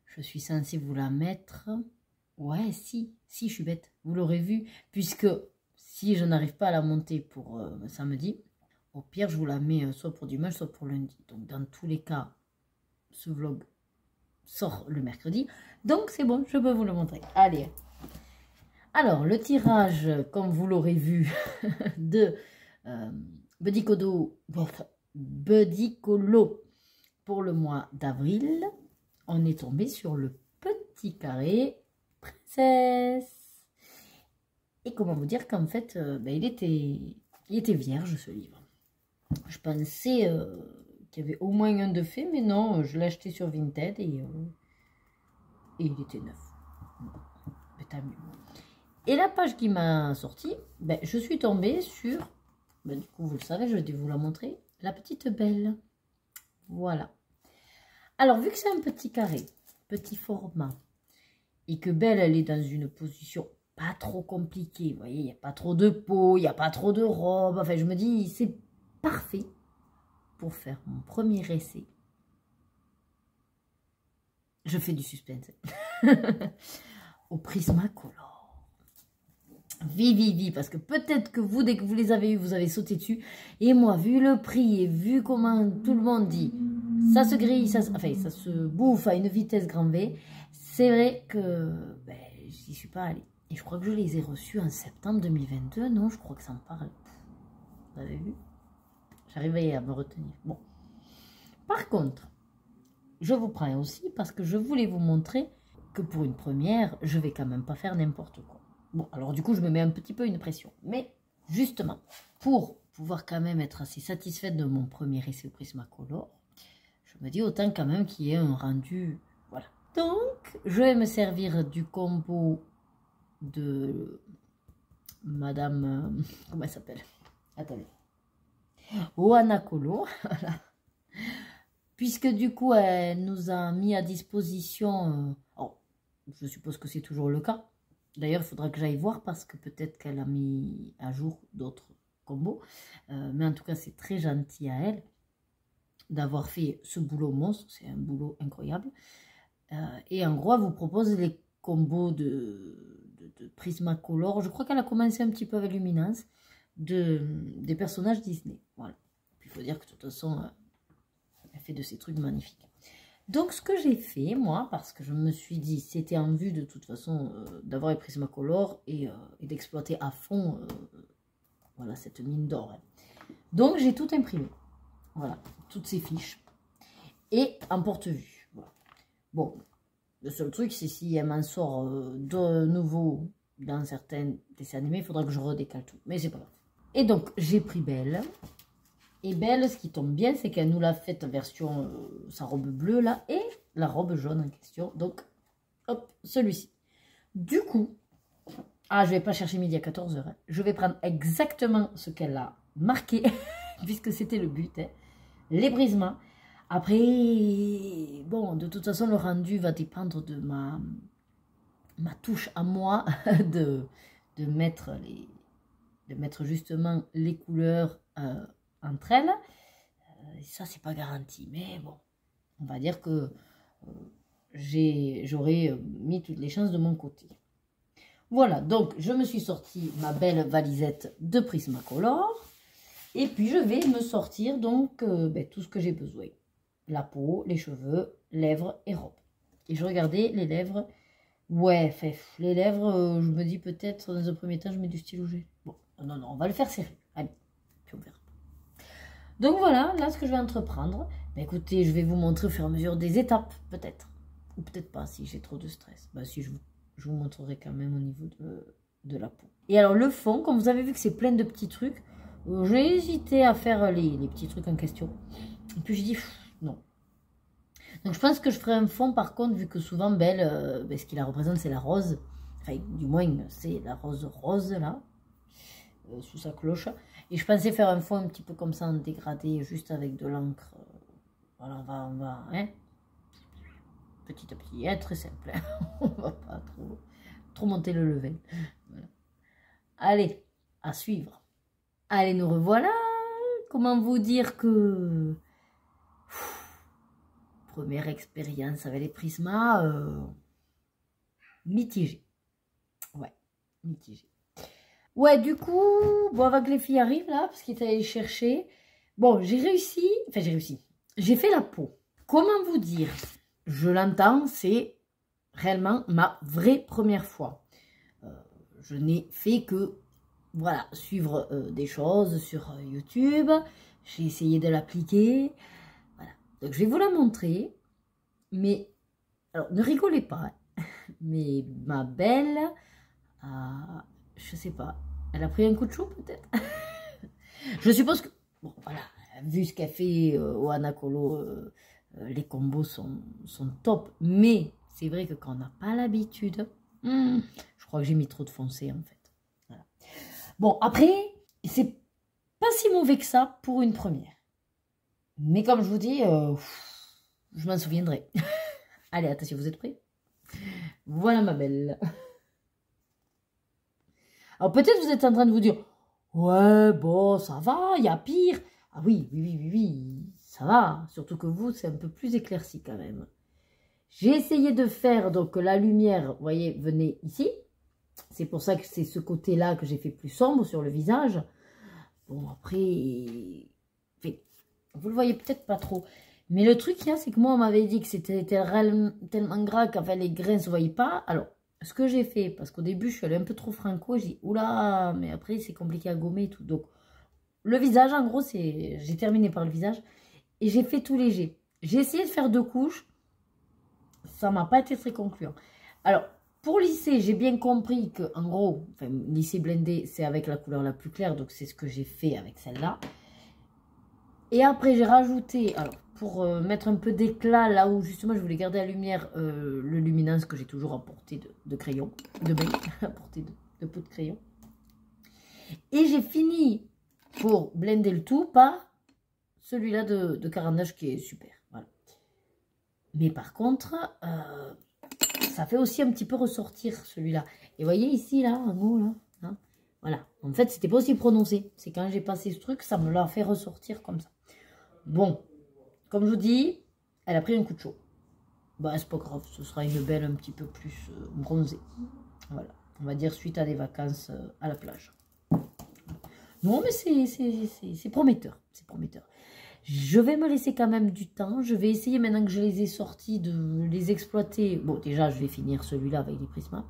je suis censée vous la mettre... Ouais, si, je suis bête. Vous l'aurez vu, puisque si je n'arrive pas à la monter pour samedi, au pire, je vous la mets soit pour dimanche, soit pour lundi. Donc, dans tous les cas, ce vlog sort le mercredi. Donc, c'est bon, je peux vous le montrer. Allez. Alors, le tirage, comme vous l'aurez vu, de Buddy Colo pour le mois d'avril, on est tombé sur le petit carré princesse. Et comment vous dire qu'en fait, il était vierge ce livre. Je pensais qu'il y avait au moins un de fait, mais non, je l'ai acheté sur Vinted et il était neuf. Mais tant mieux. Et la page qui m'a sorti, je suis tombée sur, du coup vous le savez, je vais vous la montrer, la petite Belle. Voilà. Alors vu que c'est un petit carré, petit format, et que Belle, elle est dans une position pas trop compliquée. Vous voyez, il n'y a pas trop de peau, il n'y a pas trop de robe. Enfin, je me dis, c'est parfait pour faire mon premier essai. Je fais du suspense. Au Prismacolor. Vie, parce que peut-être que vous, dès que vous les avez eus, vous avez sauté dessus. Et moi, vu le prix et vu comment tout le monde dit, ça se grille, ça se bouffe à une vitesse grand V. C'est vrai que j'y suis pas allée. Et je crois que je les ai reçus en septembre 2022. Non, je crois que ça me parle. Vous avez vu? J'arrivais à me retenir. Bon. Par contre, je vous prends aussi parce que je voulais vous montrer que pour une première, je vais quand même pas faire n'importe quoi. Bon, alors du coup, je me mets un petit peu une pression. Mais justement, pour pouvoir quand même être assez satisfaite de mon premier essai au Prismacolor, je me dis autant quand même qu'il y ait un rendu... Voilà. Donc, je vais me servir du combo de Madame... comment elle s'appelle? Attendez. Oana Colo. Voilà. Puisque du coup, elle nous a mis à disposition... je suppose que c'est toujours le cas. D'ailleurs, il faudra que j'aille voir parce que peut-être qu'elle a mis à jour d'autres combos. Mais en tout cas, c'est très gentil à elle d'avoir fait ce boulot monstre. C'est un boulot incroyable. Et en gros, elle vous propose les combos de Prismacolor. Je crois qu'elle a commencé un petit peu avec Luminance des personnages Disney. Voilà. Puis il faut dire que de toute façon, elle fait de ces trucs magnifiques. Donc, ce que j'ai fait, moi, parce que je me suis dit, c'était en vue de toute façon d'avoir les Prismacolor et d'exploiter à fond voilà, cette mine d'or. Hein. Donc, j'ai tout imprimé. Voilà, toutes ces fiches. Et en porte-vue. Voilà. Bon, le seul truc, c'est si elle m'en sort de nouveau dans certains dessins animés, il faudra que je redécale tout. Mais c'est pas grave. Et donc, j'ai pris Belle. Et Belle, ce qui tombe bien, c'est qu'elle nous l'a faite version sa robe bleue, là, et la robe jaune en question. Donc, hop, celui-ci. Du coup, je vais pas chercher midi à 14h. Hein. Je vais prendre exactement ce qu'elle a marqué, puisque c'était le but. Hein. Les brisements. Après, bon, de toute façon, le rendu va dépendre de ma touche à moi, de mettre justement les couleurs entre elles. Ça, c'est pas garanti. Mais bon, on va dire que j'aurais mis toutes les chances de mon côté. Voilà, donc je me suis sorti ma belle valisette de Prismacolor. Et puis, je vais me sortir donc tout ce que j'ai besoin. La peau, les cheveux, lèvres et robe. Et je regardais les lèvres. Ouais, les lèvres, je me dis peut-être dans un premier temps, je mets du stylo gel. Bon, non, on va le faire serrer. Allez, puis on verra. Donc voilà, là, ce que je vais entreprendre. Bah, écoutez, je vais vous montrer au fur et à mesure des étapes, peut-être. Ou peut-être pas, si j'ai trop de stress. Bah si, je vous montrerai quand même au niveau de la peau. Et alors le fond, comme vous avez vu que c'est plein de petits trucs, j'ai hésité à faire les petits trucs en question. Et puis j'ai dit, non. Donc je pense que je ferai un fond par contre, vu que souvent Belle, ce qui la représente c'est la rose. Enfin, du moins, c'est la rose là, sous sa cloche. Et je pensais faire un fond un petit peu comme ça en dégradé, juste avec de l'encre. Voilà, on va, hein, petit à petit, hein, très simple. Hein. On va pas trop monter le level. Voilà. Allez, à suivre. Allez, nous revoilà. Comment vous dire que... première expérience avec les Prisma, mitigée. Ouais, mitigée. Ouais, du coup, bon, avant que les filles arrivent là, parce qu'ils étaient allés chercher, bon, j'ai réussi, enfin j'ai réussi, j'ai fait la peau. Comment vous dire? Je l'entends, c'est réellement ma vraie première fois. Je n'ai fait que, voilà, suivre des choses sur YouTube. J'ai essayé de l'appliquer. Voilà. Donc, je vais vous la montrer. Mais, alors, ne rigolez pas. Hein. Mais ma belle, je sais pas, elle a pris un coup de chaud peut-être. Je suppose que, bon, voilà, vu ce qu'elle fait au Anacolo, les combos sont top. Mais c'est vrai que quand on n'a pas l'habitude, je crois que j'ai mis trop de foncé en fait. Voilà. Bon, après, c'est pas si mauvais que ça pour une première. Mais comme je vous dis, je m'en souviendrai. Allez, attention, vous êtes prêts? Voilà ma belle. Alors peut-être vous êtes en train de vous dire, ouais, bon, ça va, il y a pire. Ah oui, ça va. Surtout que vous, c'est un peu plus éclairci quand même. J'ai essayé de faire, donc la lumière, vous voyez, venait ici. C'est pour ça que c'est ce côté-là que j'ai fait plus sombre sur le visage. Bon, après, vous le voyez peut-être pas trop. Mais le truc qu'il y a, c'est que moi, on m'avait dit que c'était tellement gras qu'en fait, les grains ne se voyaient pas. Alors, ce que j'ai fait, parce qu'au début, je suis allée un peu trop franco, j'ai dit, oula, mais après, c'est compliqué à gommer et tout. Donc, le visage, en gros, j'ai terminé par le visage. Et j'ai fait tout léger. J'ai essayé de faire 2 couches. Ça m'a pas été très concluant. Alors, pour lisser, j'ai bien compris que, en gros, enfin, lisser blendé, c'est avec la couleur la plus claire. Donc, c'est ce que j'ai fait avec celle-là. Et après, j'ai rajouté, alors, pour mettre un peu d'éclat, là où justement je voulais garder la lumière, le luminance que j'ai toujours à portée de crayon, de bain, à portée de pot de crayon. Et j'ai fini pour blender le tout par celui-là de Caran d'Ache qui est super. Voilà. Mais par contre, ça fait aussi un petit peu ressortir celui-là. Et vous voyez ici, là, en haut, là, hein, voilà. En fait, c'était pas aussi prononcé. C'est quand j'ai passé ce truc, ça me l'a fait ressortir comme ça. Bon, comme je vous dis, elle a pris un coup de chaud. Bah, c'est pas grave, ce sera une belle un petit peu plus bronzée. Voilà, on va dire suite à des vacances à la plage. Non, mais c'est prometteur, c'est prometteur. Je vais me laisser quand même du temps. Je vais essayer, maintenant que je les ai sortis, de les exploiter. Bon, déjà, je vais finir celui-là avec les Prisma.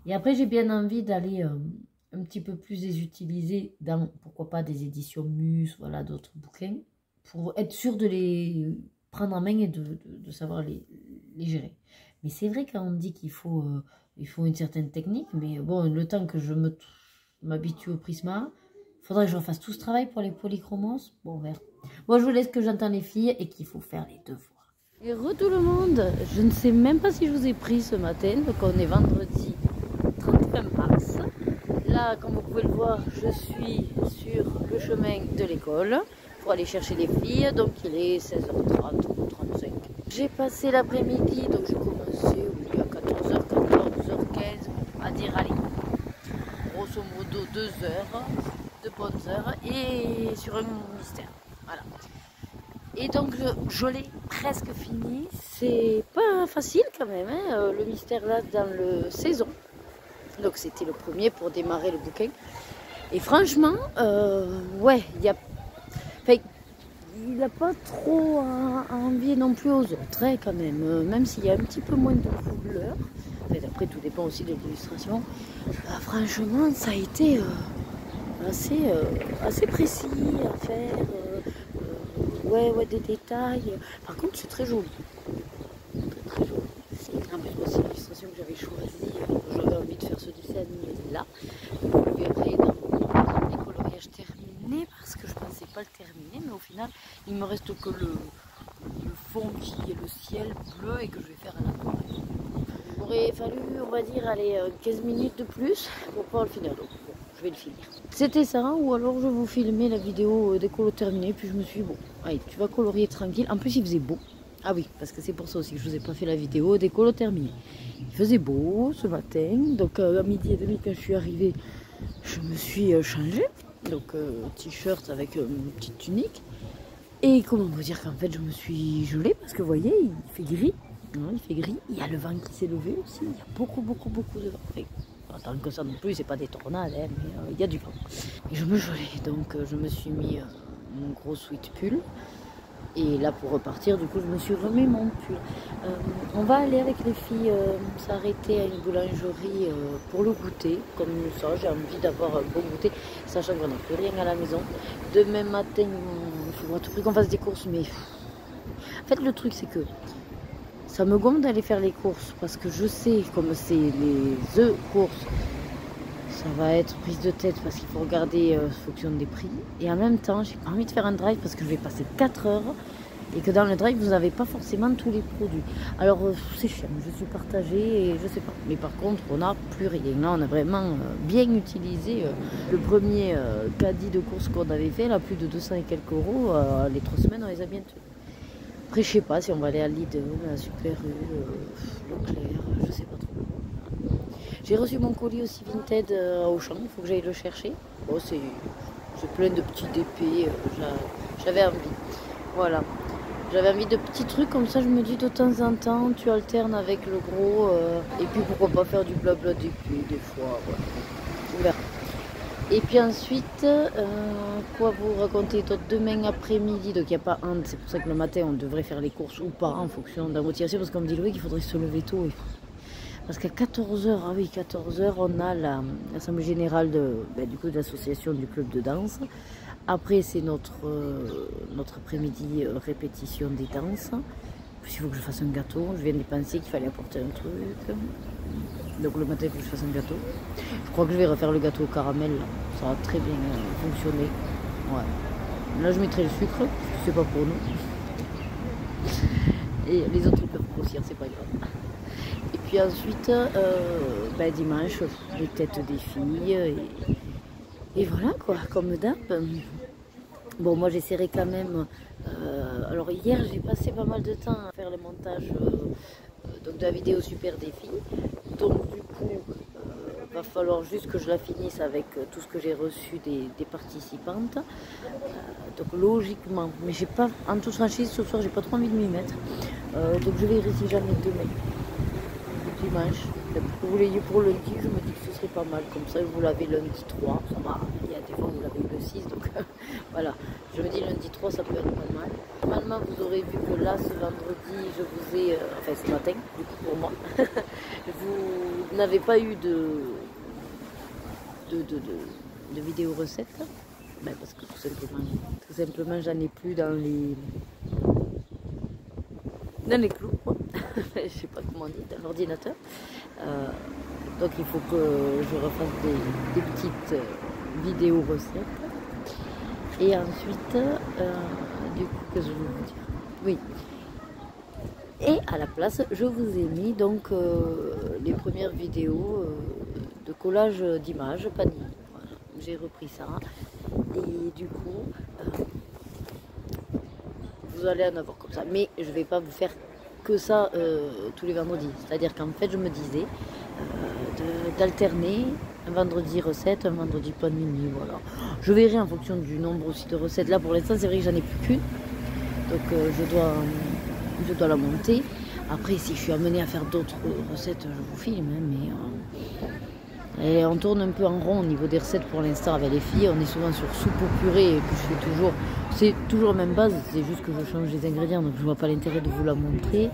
Et après, j'ai bien envie d'aller un petit peu plus les utiliser dans, pourquoi pas, des éditions Mus, voilà, d'autres bouquins, pour être sûr de les prendre en main et de savoir les gérer. Mais c'est vrai quand on dit qu'il faut, une certaine technique, mais bon, le temps que je m'habitue au Prisma, il faudrait que je refasse tout ce travail pour les polychromos. Bon, vert. Bon, je vous laisse que j'entends les filles et qu'il faut faire les devoirs. Et re tout le monde, je ne sais même pas si je vous ai pris ce matin, donc on est vendredi 31 mars. Là, comme vous pouvez le voir, je suis sur le chemin de l'école pour aller chercher les filles, donc il est 16h30 ou 35. J'ai passé l'après-midi, donc j'ai commencé oui, à 14h, 14h15, à dire allez, grosso modo 2 heures, de bonnes heures, et sur un mystère, voilà. Et donc je l'ai presque fini, c'est pas facile quand même, hein, le mystère là dans le saison. Donc c'était le premier pour démarrer le bouquin. Et franchement, ouais, il n'a pas trop à envier non plus aux autres, hein, quand même s'il y a un petit peu moins de couleurs. Après, tout dépend aussi de l'illustration. Franchement, ça a été assez précis à faire. Ouais, des détails. Par contre, c'est très joli. Très joli. En plus, moi, c'est l'illustration que j'avais choisie. J'avais envie de faire ce dessin animé-là. Vous le verrez dans les coloriages terminés parce que je pensais pas le terminer. Mais au final, il me reste que le fond qui est le ciel bleu et que je vais faire à l'aquarelle. Il m'aurait fallu, on va dire, allez, 15 minutes de plus pour pouvoir le finir. Donc, bon, je vais le finir. C'était ça, ou alors je vous filmais la vidéo des colos terminés. Puis je me suis dit, bon, allez, tu vas colorier tranquille. En plus, il faisait beau. Ah oui, parce que c'est pour ça aussi que je vous ai pas fait la vidéo des colos terminés. Il faisait beau ce matin. Donc, à midi et demi, quand je suis arrivée, je me suis changée. Donc, t-shirt avec une petite tunique. Et comment vous dire qu'en fait je me suis gelée parce que vous voyez il fait gris, il fait gris, il y a le vent qui s'est levé aussi, il y a beaucoup de vent. Enfin, pas tant que ça non plus, c'est pas des tornades, hein, mais il y a du vent. Et je me gelais, donc je me suis mis mon gros sweat pull. Et là pour repartir, du coup je me suis remis mon pull. On va aller avec les filles s'arrêter à une boulangerie pour le goûter. Comme ça, j'ai envie d'avoir un bon goûter, sachant qu'on n'a plus rien à la maison. Demain matin, il faudra tout prix qu'on fasse des courses, mais en fait le truc c'est que ça me gonfle d'aller faire les courses parce que je sais comme c'est les œufs courses. Ça va être prise de tête parce qu'il faut regarder fonction des prix. Et en même temps, j'ai pas envie de faire un drive parce que je vais passer 4 heures. Et que dans le drive, vous n'avez pas forcément tous les produits. Alors, c'est chiant, je suis partagée et je sais pas. Mais par contre, on n'a plus rien. Là, on a vraiment bien utilisé le premier caddie de course qu'on avait fait. Là, plus de 200 et quelques euros. Les 3 semaines, on les a bien tenus. Après, je sais pas si on va aller à Lidl, à Super U, Leclerc, je sais pas trop. J'ai reçu mon colis aussi Vinted au champ, il faut que j'aille le chercher. Bon, c'est plein de petits DP, j'avais envie. Voilà. J'avais envie de petits trucs comme ça, je me dis de temps en temps, tu alternes avec le gros. Et puis pourquoi pas faire du blabla DP des fois. Voilà. On verra. Et puis ensuite, quoi vous raconter d'autre demain après-midi, donc il n'y a pas un, c'est pour ça que le matin on devrait faire les courses ou pas en fonction de la motivation, parce qu'on me dit Loïc qu'il faudrait se lever tôt. Parce qu'à 14h, ah oui, 14h, on a l'assemblée générale du coup, de l'association du club de danse. Après, c'est notre après-midi répétition des danses. Puis, il faut que je fasse un gâteau. Je viens de penser qu'il fallait apporter un truc. Donc le matin, il faut que je fasse un gâteau. Je crois que je vais refaire le gâteau au caramel. Là. Ça va très bien fonctionner. Ouais. Là, je mettrai le sucre, parce que c'est pas pour nous. Et les autres, ils peuvent grossir, c'est pas grave. Et puis ensuite, dimanche, les têtes des filles. Et voilà quoi, comme d'hab. Bon, moi j'essaierai quand même. Alors hier, j'ai passé pas mal de temps à faire le montage donc de la vidéo super des filles. Donc du coup, va falloir juste que je la finisse avec tout ce que j'ai reçu des participantes. Donc logiquement, mais j'ai pas, en toute franchise, ce soir, j'ai pas trop envie de m'y mettre. Donc je verrai si jamais demain. Dimanche, vous l'ayez pour lundi, je me dis que ce serait pas mal, comme ça vous l'avez lundi 3, ça va, il y a des fois vous l'avez le 6, donc voilà, je me dis lundi 3 ça peut être pas mal. Normalement vous aurez vu que là ce vendredi je vous ai, enfin ce matin du coup pour moi, vous n'avez pas eu de vidéo recette, ben, parce que tout simplement j'en ai plus dans les clous, je sais pas comment on dit, dans l'ordinateur. Donc il faut que je refasse des petites vidéos recettes. Et ensuite, du coup, qu'est-ce que je vais vous dire? Oui. Et à la place, je vous ai mis donc les premières vidéos de collage d'images, Panini. Voilà. J'ai repris ça. Et du coup, vous allez en avoir comme ça. Mais je vais pas vous faire que ça tous les vendredis. C'est-à-dire qu'en fait, je me disais d'alterner un vendredi recette, un vendredi Panini. Voilà. Je verrai en fonction du nombre aussi de recettes. Là, pour l'instant, c'est vrai que j'en ai plus qu'une. Donc, je dois la monter. Après, si je suis amenée à faire d'autres recettes, je vous filme. Hein, et on tourne un peu en rond au niveau des recettes pour l'instant avec les filles. On est souvent sur soupe au purée et puis je fais toujours, c'est toujours la même base, c'est juste que je change les ingrédients, donc je vois pas l'intérêt de vous la montrer.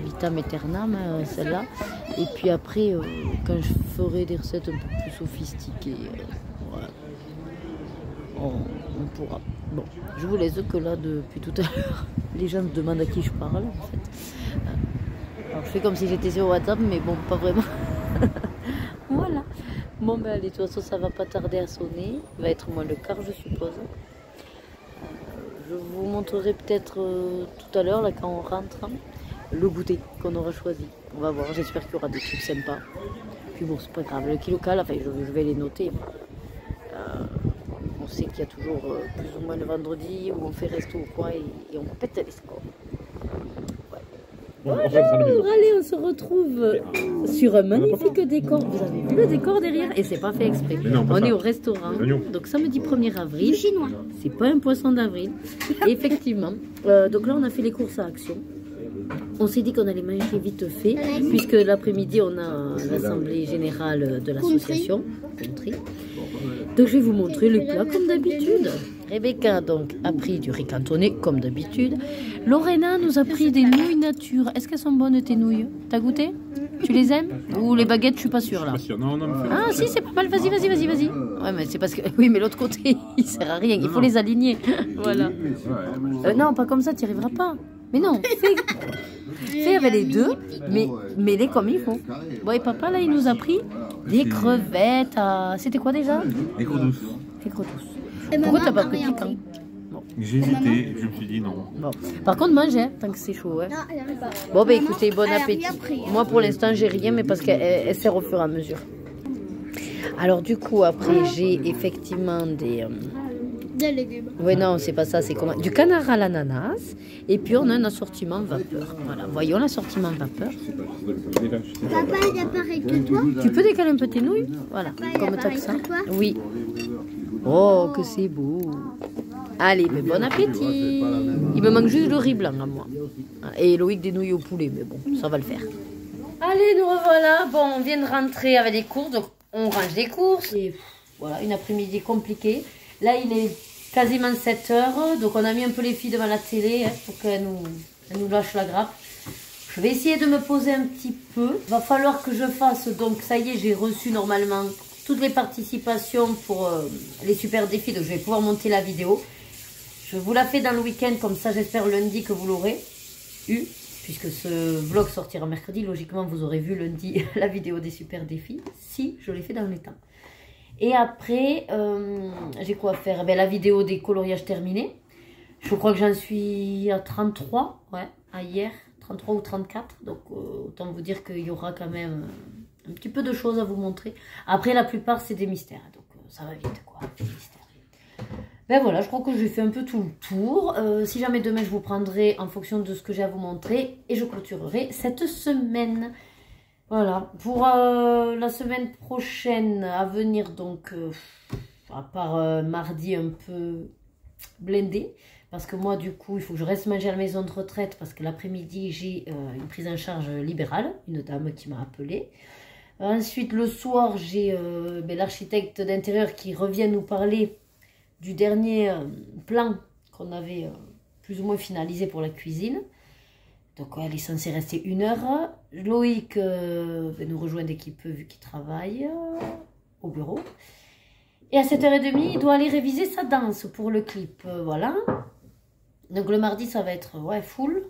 Vitam aeternam, celle-là. Et puis après, quand je ferai des recettes un peu plus sophistiquées, voilà. on pourra. Bon, je vous laisse que là depuis tout à l'heure. Les gens me demandent à qui je parle en fait. Alors je fais comme si j'étais sur WhatsApp, mais bon, pas vraiment. Voilà. Bon ben allez, de toute façon ça va pas tarder à sonner. Il va être moins le quart je suppose. Je vous montrerai peut-être tout à l'heure, là quand on rentre, le goûter qu'on aura choisi. On va voir, j'espère qu'il y aura des trucs sympas. Puis bon, c'est pas grave, le kilocal, enfin je vais les noter. On sait qu'il y a toujours plus ou moins le vendredi où on fait resto ou quoi et on pète les scores. Ouais. Bonjour, allez, on se retrouve sur un magnifique décor. Vous avez vu le décor derrière? Et c'est pas fait exprès. Non, on est au restaurant, donc samedi 1er avril. Chinois. C'est pas un poisson d'avril. Effectivement. Donc là, on a fait les courses à Action. On s'est dit qu'on allait manger vite fait, puisque l'après-midi, on a l'assemblée générale de l'association. Donc je vais vous montrer le plat comme d'habitude. Rebecca donc a pris du riz cantonné comme d'habitude. Lorena nous a pris des nouilles nature. Est-ce qu'elles sont bonnes tes nouilles? T'as goûté? Tu les aimes? Ou les baguettes, je suis pas sûre là. Ah si, c'est pas mal, vas-y. Ouais mais c'est parce que... Oui mais l'autre côté, il sert à rien, il faut les aligner. Voilà. Non, pas comme ça, tu n'y arriveras pas. Mais non, fais avec les deux, mais les comme il faut. Bon et papa là, il nous a pris des crevettes à... C'était quoi déjà? Des gros douces. Des gros douces. Pourquoi t'as pas pris piquant? J'ai hésité, je me suis dit non. Bon. Par contre, mange, hein, tant que c'est chaud. Hein. Bon, bah écoutez, bon appétit. Moi, pour l'instant, j'ai rien, mais parce qu'elle sert au fur et à mesure. Alors, du coup, après, j'ai effectivement des légumes. Oui, non, c'est pas ça, c'est comment? Du canard à l'ananas. Et puis, on a un assortiment vapeur. Voilà, voyons l'assortiment vapeur. Papa, il est pareil que toi. Tu peux décaler un peu tes nouilles? Voilà, Papa, comme t'as que ça. Oui. Oh, Oh, que c'est beau. Allez, mais bon appétit. Il me manque juste le riz blanc à moi. Et Loïc des nouilles au poulet, mais bon, ça va le faire. Allez, nous revoilà. Bon, on vient de rentrer avec des courses, donc on range des courses. Et voilà, une après-midi compliquée. Là, il est quasiment 7 h, donc on a mis un peu les filles devant la télé pour qu'elles nous lâchent la grappe. Je vais essayer de me poser un petit peu. Va falloir que je fasse, donc ça y est, j'ai reçu normalement toutes les participations pour les super défis, donc je vais pouvoir monter la vidéo. Je vous la fais dans le week-end, comme ça j'espère lundi que vous l'aurez eu, puisque ce vlog sortira mercredi. Logiquement, vous aurez vu lundi la vidéo des super défis, si je l'ai fait dans les temps. Et après, j'ai quoi à faire? Ben, la vidéo des coloriages terminés. Je crois que j'en suis à 33, ouais, à hier, 33 ou 34. Donc autant vous dire qu'il y aura quand même un petit peu de choses à vous montrer. Après, la plupart, c'est des mystères, donc ça va vite, quoi, des mystères. Ben voilà, je crois que j'ai fait un peu tout le tour. Si jamais demain, je vous prendrai en fonction de ce que j'ai à vous montrer et je clôturerai cette semaine. Voilà, pour la semaine prochaine à venir, donc, à part mardi un peu blindé, parce que moi, du coup, il faut que je reste manger à la maison de retraite, parce que l'après-midi, j'ai une prise en charge libérale, une dame qui m'a appelée. Ensuite, le soir, j'ai l'architecte d'intérieur qui revient nous parler du dernier plan qu'on avait plus ou moins finalisé pour la cuisine. Donc, elle est censée rester 1 heure. Loïc va nous rejoindre dès qu'il peut, vu qu'il travaille au bureau. Et à 7h30, il doit aller réviser sa danse pour le clip. Voilà. Donc, le mardi, ça va être full.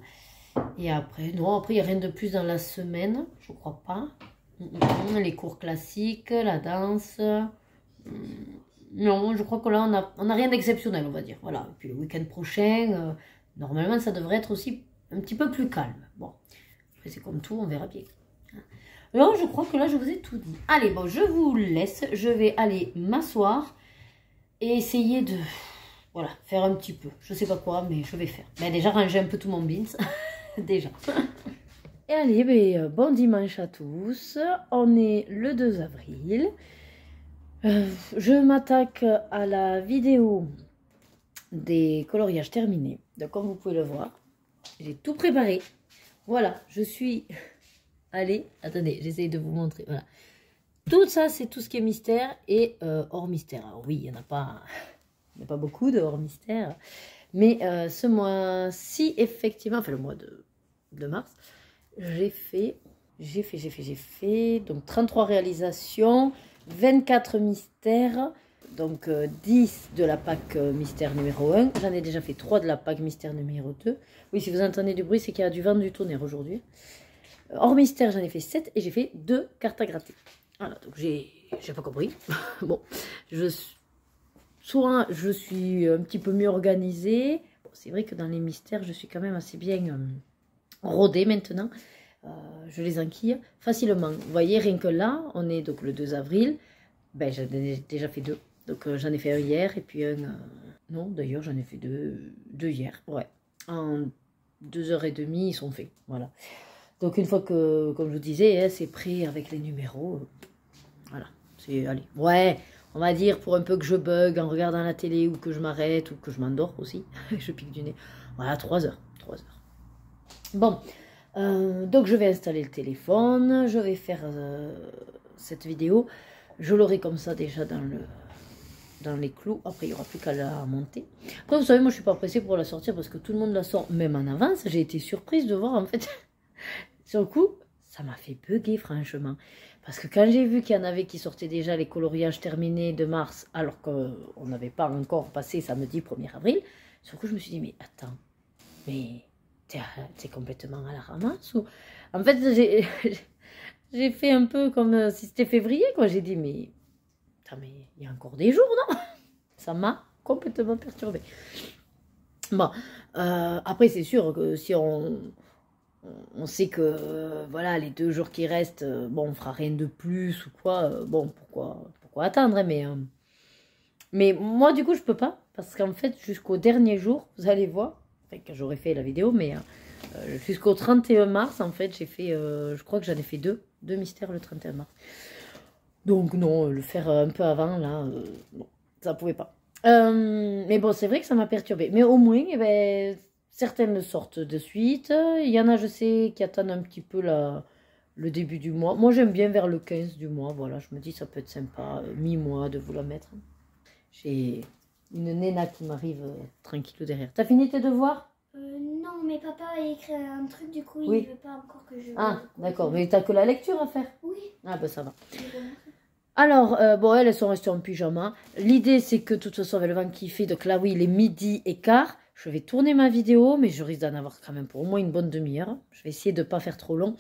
Et après, non, après, il n'y a rien de plus dans la semaine. Je crois pas. Les cours classiques, la danse. Non, je crois que là, on a rien d'exceptionnel, on va dire. Voilà. Et puis, le week-end prochain, normalement, ça devrait être aussi un petit peu plus calme. Bon, après c'est comme tout, on verra bien. Alors, je crois que là, je vous ai tout dit. Allez, bon, je vous laisse. Je vais aller m'asseoir et essayer de, voilà, faire un petit peu. Je sais pas quoi, mais je vais faire. Mais déjà, ranger un peu tout mon beans. Déjà. Et allez, ben, bon dimanche à tous. On est le 2 avril. Je m'attaque à la vidéo des coloriages terminés. Donc, comme vous pouvez le voir, j'ai tout préparé. Voilà, je suis... Allez, attendez, j'essaye de vous montrer. Voilà. Tout ça, c'est tout ce qui est mystère et hors mystère. Alors oui, il n'y en a pas beaucoup de hors mystère. Mais ce mois-ci, effectivement, enfin le mois de mars, j'ai fait donc 33 réalisations, 24 mystères, Donc 10 de la PAC mystère numéro 1. J'en ai déjà fait 3 de la PAC mystère numéro 2. Oui, si vous entendez du bruit, c'est qu'il y a du vent, du tonnerre aujourd'hui. Hors mystère, j'en ai fait 7 et j'ai fait 2 cartes à gratter. Voilà, donc j'ai pas compris. Bon, soit je suis un petit peu mieux organisée. Bon, c'est vrai que dans les mystères, je suis quand même assez bien rodée maintenant. Je les enquille facilement. Vous voyez, rien que là, on est donc le 2 avril. Ben, j'en ai déjà fait 2. Donc j'en ai fait un hier et puis un... non, d'ailleurs, j'en ai fait deux hier. Ouais. En 2h30, ils sont faits. Voilà. Donc une fois que, comme je vous disais, hein, c'est prêt avec les numéros. Voilà. C'est, allez. Ouais, on va dire pour un peu que je bug en regardant la télé ou que je m'arrête ou que je m'endors aussi. Je pique du nez. Voilà, 3 heures. 3 heures. Bon. Donc je vais installer le téléphone. Je vais faire cette vidéo. Je l'aurai comme ça déjà dans les clous. Après, il n'y aura plus qu'à la monter. Après, vous savez, moi, je ne suis pas pressée pour la sortir parce que tout le monde la sort, même en avance. J'ai été surprise de voir, en fait, sur le coup, ça m'a fait bugger, franchement. Parce que quand j'ai vu qu'il y en avait qui sortaient déjà les coloriages terminés de mars, alors qu'on n'avait pas encore passé samedi 1er avril, sur le coup, je me suis dit, mais attends, mais t'es complètement à la ramasse ou... En fait, j'ai fait un peu comme si c'était février, quoi. J'ai dit, mais il y a encore des jours, non? Ça m'a complètement perturbée. Bon, après, c'est sûr que si on sait que, voilà, les 2 jours qui restent, bon, on fera rien de plus ou quoi. Bon, pourquoi attendre, hein, mais moi, du coup, je peux pas. Parce qu'en fait, jusqu'au dernier jour, vous allez voir, enfin, quand j'aurai fait la vidéo, mais jusqu'au 31 mars, en fait, j'ai fait, je crois que j'en ai fait 2 mystères le 31 mars. Donc non, le faire un peu avant, là, non, ça pouvait pas. Mais bon, c'est vrai que ça m'a perturbée. Mais au moins, eh ben, certaines sortent de suite. Il y en a, je sais, qui attendent un petit peu le début du mois. Moi, j'aime bien vers le 15 du mois. Voilà, je me dis, ça peut être sympa, mi-mois, de vous la mettre. J'ai une néna qui m'arrive tranquillou derrière. T'as fini tes devoirs? Non, mais papa a écrit un truc, du coup, oui. Il veut pas encore que je... Ah, d'accord. Mais t'as que la lecture à faire? Oui. Ah, ben ça va. Alors, bon, elles sont restées en pyjama. L'idée, c'est que, de toute façon, avec le vent qui fait, donc là, oui, il est 12h15. Je vais tourner ma vidéo, mais je risque d'en avoir quand même pour au moins une bonne demi-heure. Je vais essayer de ne pas faire trop long.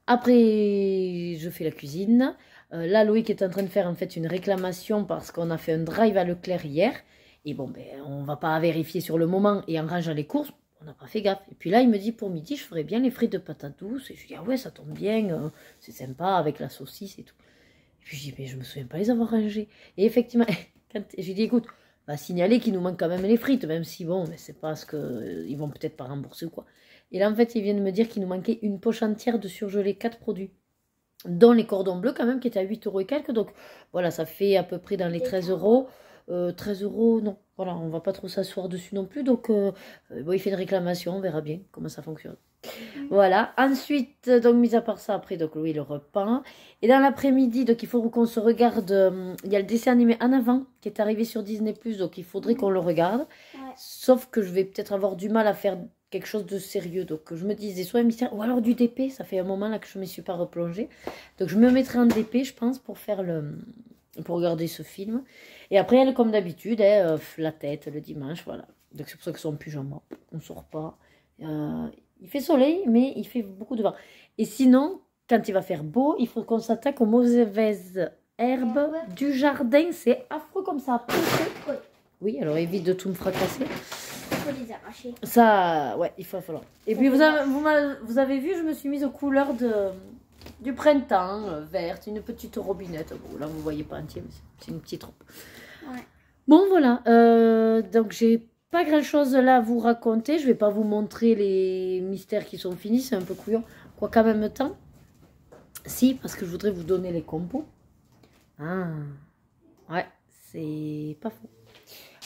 Après, je fais la cuisine. Là, Loïc est en train de faire, en fait, une réclamation parce qu'on a fait un drive à Leclerc hier. Et bon, ben, on ne va pas vérifier sur le moment. Et en rangeant les courses, on n'a pas fait gaffe. Et puis là, il me dit, pour midi, je ferais bien les frites de patates douces. Et je dis, ah ouais, ça tombe bien. C'est sympa avec la saucisse et tout. Puis je dis, mais je me souviens pas les avoir rangés. Et effectivement, j'ai dit, écoute, on va signaler qu'il nous manque quand même les frites, même si bon, mais c'est parce qu'ils vont peut-être pas rembourser ou quoi. Et là, en fait, ils viennent me dire qu'il nous manquait une poche entière de surgelés 4 produits, dont les cordons bleus quand même, qui étaient à 8 € et quelques. Donc voilà, ça fait à peu près dans les 13 €. 13 €, non. Voilà, on va pas trop s'asseoir dessus non plus. Donc, bon, il fait une réclamation, on verra bien comment ça fonctionne. Voilà, ensuite, donc mis à part ça, après, donc oui, le repas. Et dans l'après-midi, donc il faut qu'on se regarde, il y a le dessin animé En Avant qui est arrivé sur Disney+, donc il faudrait qu'on le regarde. Ouais. Sauf que je vais peut-être avoir du mal à faire quelque chose de sérieux. Donc je me disais soit un mystère, ou alors du DP, ça fait un moment là que je ne me suis pas replongée. Donc je me mettrai en DP, je pense, pour faire pour regarder ce film. Et après, elle, comme d'habitude, la tête le dimanche, voilà. Donc c'est pour ça qu'ils sont en pyjama, on ne sort pas. Il fait soleil, mais il fait beaucoup de vent. Et sinon, quand il va faire beau, il faut qu'on s'attaque aux mauvaises herbes du jardin. C'est affreux comme ça a poussé. Oui, alors évite de tout me fracasser. Il faut les arracher. Ça, ouais, il faut falloir. Et puis vous avez vu, je me suis mise aux couleurs du printemps, verte, une petite robinette. Bon, là, vous ne voyez pas entier, mais c'est une petite robe. Ouais. Bon, voilà. Donc, j'ai pas grand chose là à vous raconter. Je vais pas vous montrer les mystères qui sont finis, c'est un peu couillon. Quoi qu'en même temps, si, parce que je voudrais vous donner les compos. Ah, ouais, c'est pas faux.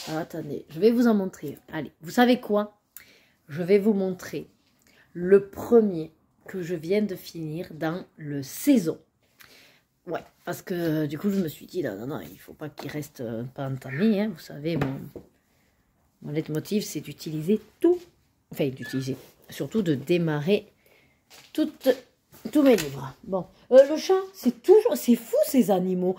Alors, attendez, je vais vous en montrer. Allez, vous savez quoi? Je vais vous montrer le premier que je viens de finir dans le saison. Ouais, parce que du coup, je me suis dit, non, il faut pas qu'il reste pas entamé, hein, vous savez, mon leitmotiv, c'est d'utiliser tout, enfin d'utiliser, surtout de démarrer tous mes livres. Bon, le chat, c'est fou ces animaux.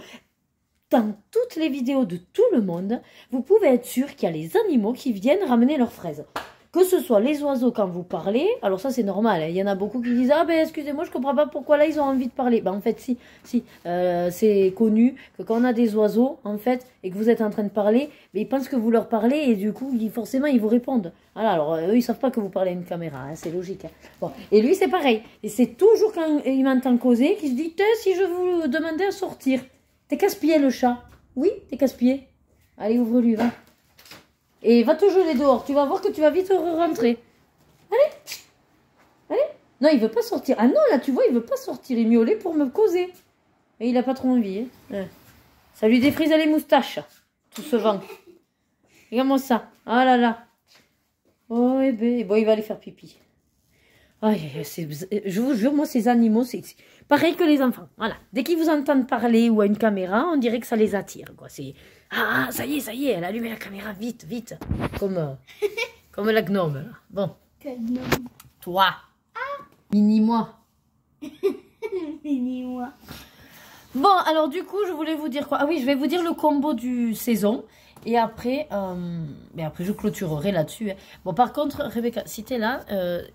dans toutes les vidéos de tout le monde, vous pouvez être sûr qu'il y a les animaux qui viennent ramener leurs fraises. Que ce soit les oiseaux quand vous parlez, alors ça c'est normal, hein. Il y en a beaucoup qui disent « Ah ben excusez-moi, je comprends pas pourquoi là ils ont envie de parler. » Ben en fait si, c'est connu que quand on a des oiseaux en fait et que vous êtes en train de parler, ben, ils pensent que vous leur parlez et du coup forcément ils vous répondent. Voilà, alors eux ils savent pas que vous parlez à une caméra, hein, c'est logique. Hein. Bon. Et lui c'est pareil, et c'est toujours quand il m'entend causer qu'il se dit « Si je vous demandais à sortir, t'es casse-pied le chat ?» Oui, t'es casse-pied. Allez ouvre-lui, va. Et va te geler dehors. Tu vas voir que tu vas vite rentrer. Allez. Allez. Non, il veut pas sortir. Ah non, là, tu vois, il veut pas sortir. Il miaulait pour me causer. Et il a pas trop envie. Hein. Ouais. Ça lui défrise les moustaches. Tout ce vent. Regarde-moi ça. Ah là là. Oh, eh ben. Bon, il va aller faire pipi. Aïe, je vous jure, moi, ces animaux, c'est pareil que les enfants. Voilà. Dès qu'ils vous entendent parler ou à une caméra, on dirait que ça les attire. Quoi. C'est... Ah, ça y est, elle a allumé la caméra, vite, vite. Comme la gnome, là. Bon. Quel gnome. Toi. Ah. Mini-moi. Mini-moi. Bon, alors du coup, je voulais vous dire quoi? Ah oui, je vais vous dire le combo du saison. Et après, je clôturerai là-dessus. Hein. Bon, par contre, Rebecca, si t'es là,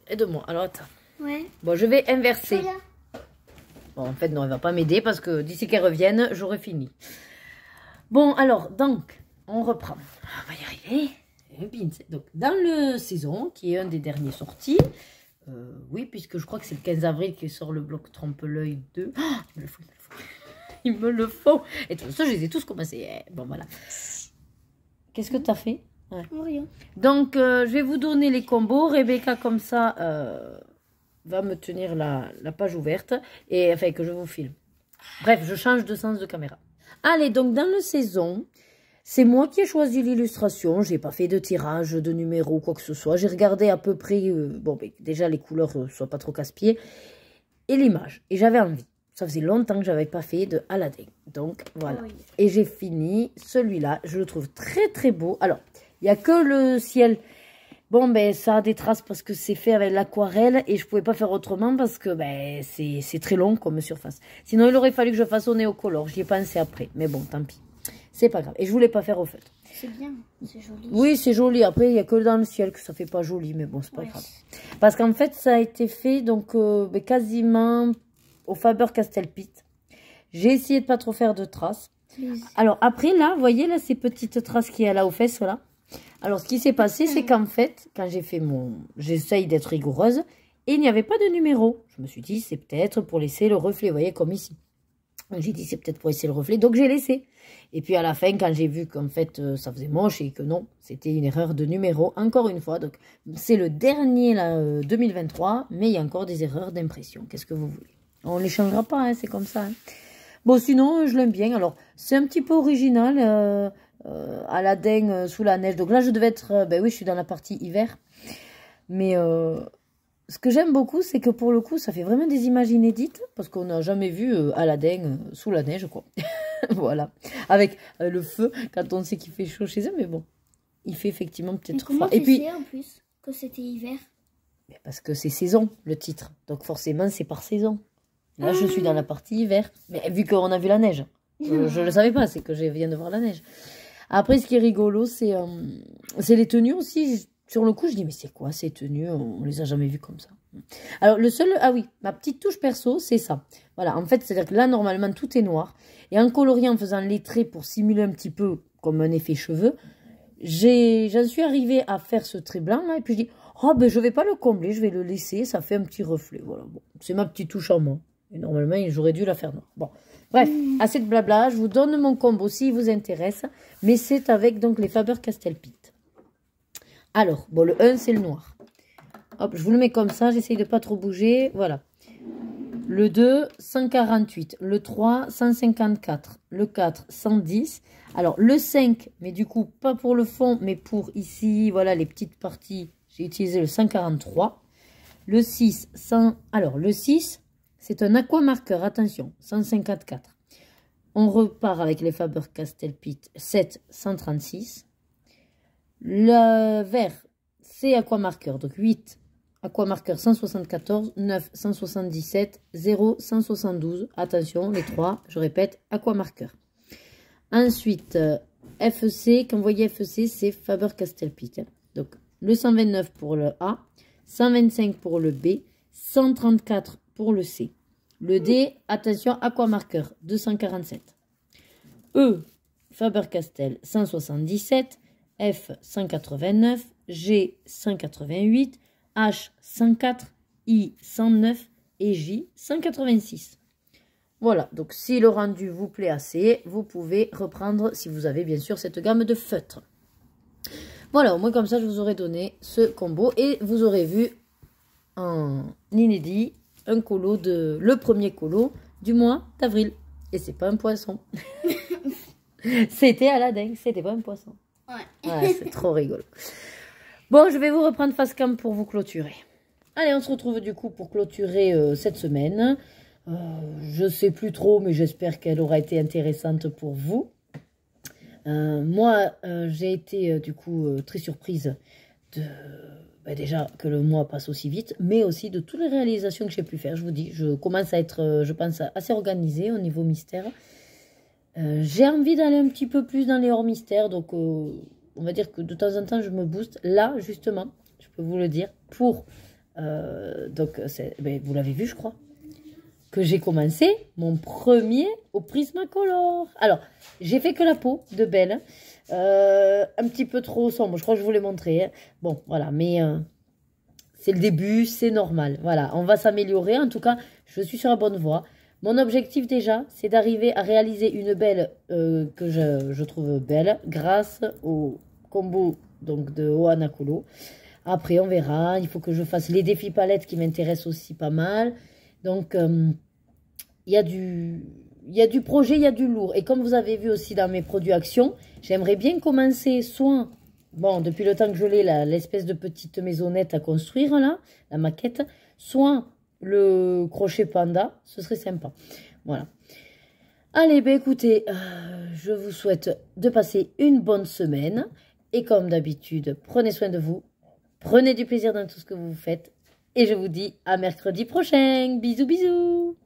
aide-moi. Alors, attends. Ouais. Bon, je vais inverser. Voilà. Bon, en fait, non, elle va pas m'aider parce que d'ici qu'elle revienne, j'aurai fini. Bon, alors, donc, on reprend. On va y arriver. Donc, dans le saison, qui est un des derniers sortis, oui, puisque je crois que c'est le 15 avril qui sort le bloc Trompe-l'œil 2. Oh, il me le faut, il me le faut. Et tout ça, je les ai tous commencés. Bon, voilà. Qu'est-ce que tu as fait? Ouais. Rien. Donc, je vais vous donner les combos. Rebecca, comme ça, va me tenir la page ouverte. Et enfin, que je vous filme. Bref, je change de sens de caméra. Allez, donc dans le saison, c'est moi qui ai choisi l'illustration. Je n'ai pas fait de tirage, de numéro, quoi que ce soit. J'ai regardé à peu près, bon, ben, déjà les couleurs ne soient pas trop casse-pieds. Et l'image. Et j'avais envie. Ça faisait longtemps que je n'avais pas fait de Aladdin. Donc, voilà. Oh, yeah. Et j'ai fini celui-là. Je le trouve très, très beau. Alors, il n'y a que le ciel. Bon, ben, ça a des traces parce que c'est fait avec l'aquarelle. Et je ne pouvais pas faire autrement parce que ben, c'est très long comme surface. Sinon, il aurait fallu que je fasse au néocolore. J'y ai pensé après. Mais bon, tant pis. C'est pas grave. Et je voulais pas faire au feutre. C'est bien. C'est joli. Oui, c'est joli. Après, il n'y a que dans le ciel que ça fait pas joli. Mais bon, c'est pas grave. Parce qu'en fait, ça a été fait donc ben, quasiment... au Faber-Castell-Pitt. J'ai essayé de pas trop faire de traces. Alors après là, vous voyez là ces petites traces qu'il y a là aux fesses là. Alors ce qui s'est passé, c'est qu'en fait, quand j'ai fait j'essaye d'être rigoureuse, et il n'y avait pas de numéro. Je me suis dit, c'est peut-être pour laisser le reflet, vous voyez, comme ici. J'ai dit, c'est peut-être pour laisser le reflet, donc j'ai laissé. Et puis à la fin, quand j'ai vu qu'en fait, ça faisait moche et que non, c'était une erreur de numéro, encore une fois. Donc c'est le dernier là, 2023, mais il y a encore des erreurs d'impression. Qu'est-ce que vous voulez? On ne les changera pas, hein, c'est comme ça. Hein. Bon, sinon, je l'aime bien. Alors, c'est un petit peu original. Aladdin sous la neige. Donc là, je devais être... ben oui, je suis dans la partie hiver. Mais ce que j'aime beaucoup, c'est que pour le coup, ça fait vraiment des images inédites. Parce qu'on n'a jamais vu Aladdin sous la neige, quoi. Voilà. Avec le feu, quand on sait qu'il fait chaud chez eux. Mais bon, il fait effectivement peut-être froid. Et puis, en plus que c'était hiver? Parce que c'est saison, le titre. Donc forcément, c'est par saison. Là, je suis dans la partie hiver. Mais vu qu'on a vu la neige. Je ne le savais pas, c'est que je viens de voir la neige. Après, ce qui est rigolo, c'est les tenues aussi. Sur le coup, je dis, mais c'est quoi ces tenues? On les a jamais vues comme ça. Alors, le seul... Ah oui, ma petite touche perso, c'est ça. Voilà, en fait, c'est-à-dire que là, normalement, tout est noir. Et en coloriant, en faisant les traits pour simuler un petit peu comme un effet cheveux, j'en suis arrivée à faire ce trait blanc, là. Et puis, je dis, oh, ben, je vais pas le combler, je vais le laisser. Ça fait un petit reflet. Voilà, bon. C'est ma petite touche en moi. Et normalement, j'aurais dû la faire noire. Bon, bref, assez de blabla. Je vous donne mon combo s'il vous intéresse. Mais c'est avec donc les Faber-Castell-Pitt. Alors, bon, le 1, c'est le noir. Hop, je vous le mets comme ça. J'essaye de pas trop bouger. Voilà. Le 2, 148. Le 3, 154. Le 4, 110. Alors, le 5, mais du coup, pas pour le fond, mais pour ici, voilà, les petites parties. J'ai utilisé le 143. Le 6, 100. Alors, le 6... c'est un aquamarqueur, attention, 154. On repart avec les Faber-Castell-Pitt 7, 136. Le vert, c'est aquamarqueur, donc 8, aquamarqueur 174, 9, 177, 0, 172. Attention, les 3, je répète, aquamarqueur. Ensuite, FEC, quand vous voyez FEC, c'est Faber-Castell Pitt. Hein. Donc, le 129 pour le A, 125 pour le B, 134 pour le C. Le D, attention, aquamarqueur, 247. E, Faber-Castell, 177. F, 189. G, 188. H, 104. I, 109. Et J, 186. Voilà, donc si le rendu vous plaît assez, vous pouvez reprendre, si vous avez bien sûr cette gamme de feutres. Voilà, au moins comme ça, je vous aurais donné ce combo. Et vous aurez vu en inédit un colo le premier colo du mois d'avril. Et c'est pas un poisson. C'était Aladdin, c'était pas un poisson. Ouais, c'est trop rigolo. Bon, je vais vous reprendre face cam pour vous clôturer. Allez, on se retrouve du coup pour clôturer cette semaine. Je sais plus trop, mais j'espère qu'elle aura été intéressante pour vous. Moi, j'ai été du coup très surprise déjà que le mois passe aussi vite, mais aussi de toutes les réalisations que j'ai pu faire. Je vous dis, je commence à être, je pense, assez organisée au niveau mystère. J'ai envie d'aller un petit peu plus dans les hors mystères, donc on va dire que de temps en temps, je me booste. Là, justement, je peux vous le dire, pour... donc, vous l'avez vu, je crois, que j'ai commencé mon premier au Prismacolor. Alors, j'ai fait que la peau de Belle, un petit peu trop sombre, je crois que je vous l'ai montré. Hein. Bon, voilà, mais c'est le début, c'est normal. Voilà, on va s'améliorer. En tout cas, je suis sur la bonne voie. Mon objectif déjà, c'est d'arriver à réaliser une Belle que je trouve belle grâce au combo donc, de Ohana Colo. Après, on verra. Il faut que je fasse les défis palettes qui m'intéressent aussi pas mal. Donc, il y a du projet, il y a du lourd. Et comme vous avez vu aussi dans mes produits actions, j'aimerais bien commencer soit, bon, depuis le temps que je l'ai, l'espèce de petite maisonnette à construire, là, la maquette, soit le crochet panda, ce serait sympa. Voilà. Allez, ben écoutez, je vous souhaite de passer une bonne semaine. Et comme d'habitude, prenez soin de vous. Prenez du plaisir dans tout ce que vous faites. Et je vous dis à mercredi prochain. Bisous, bisous.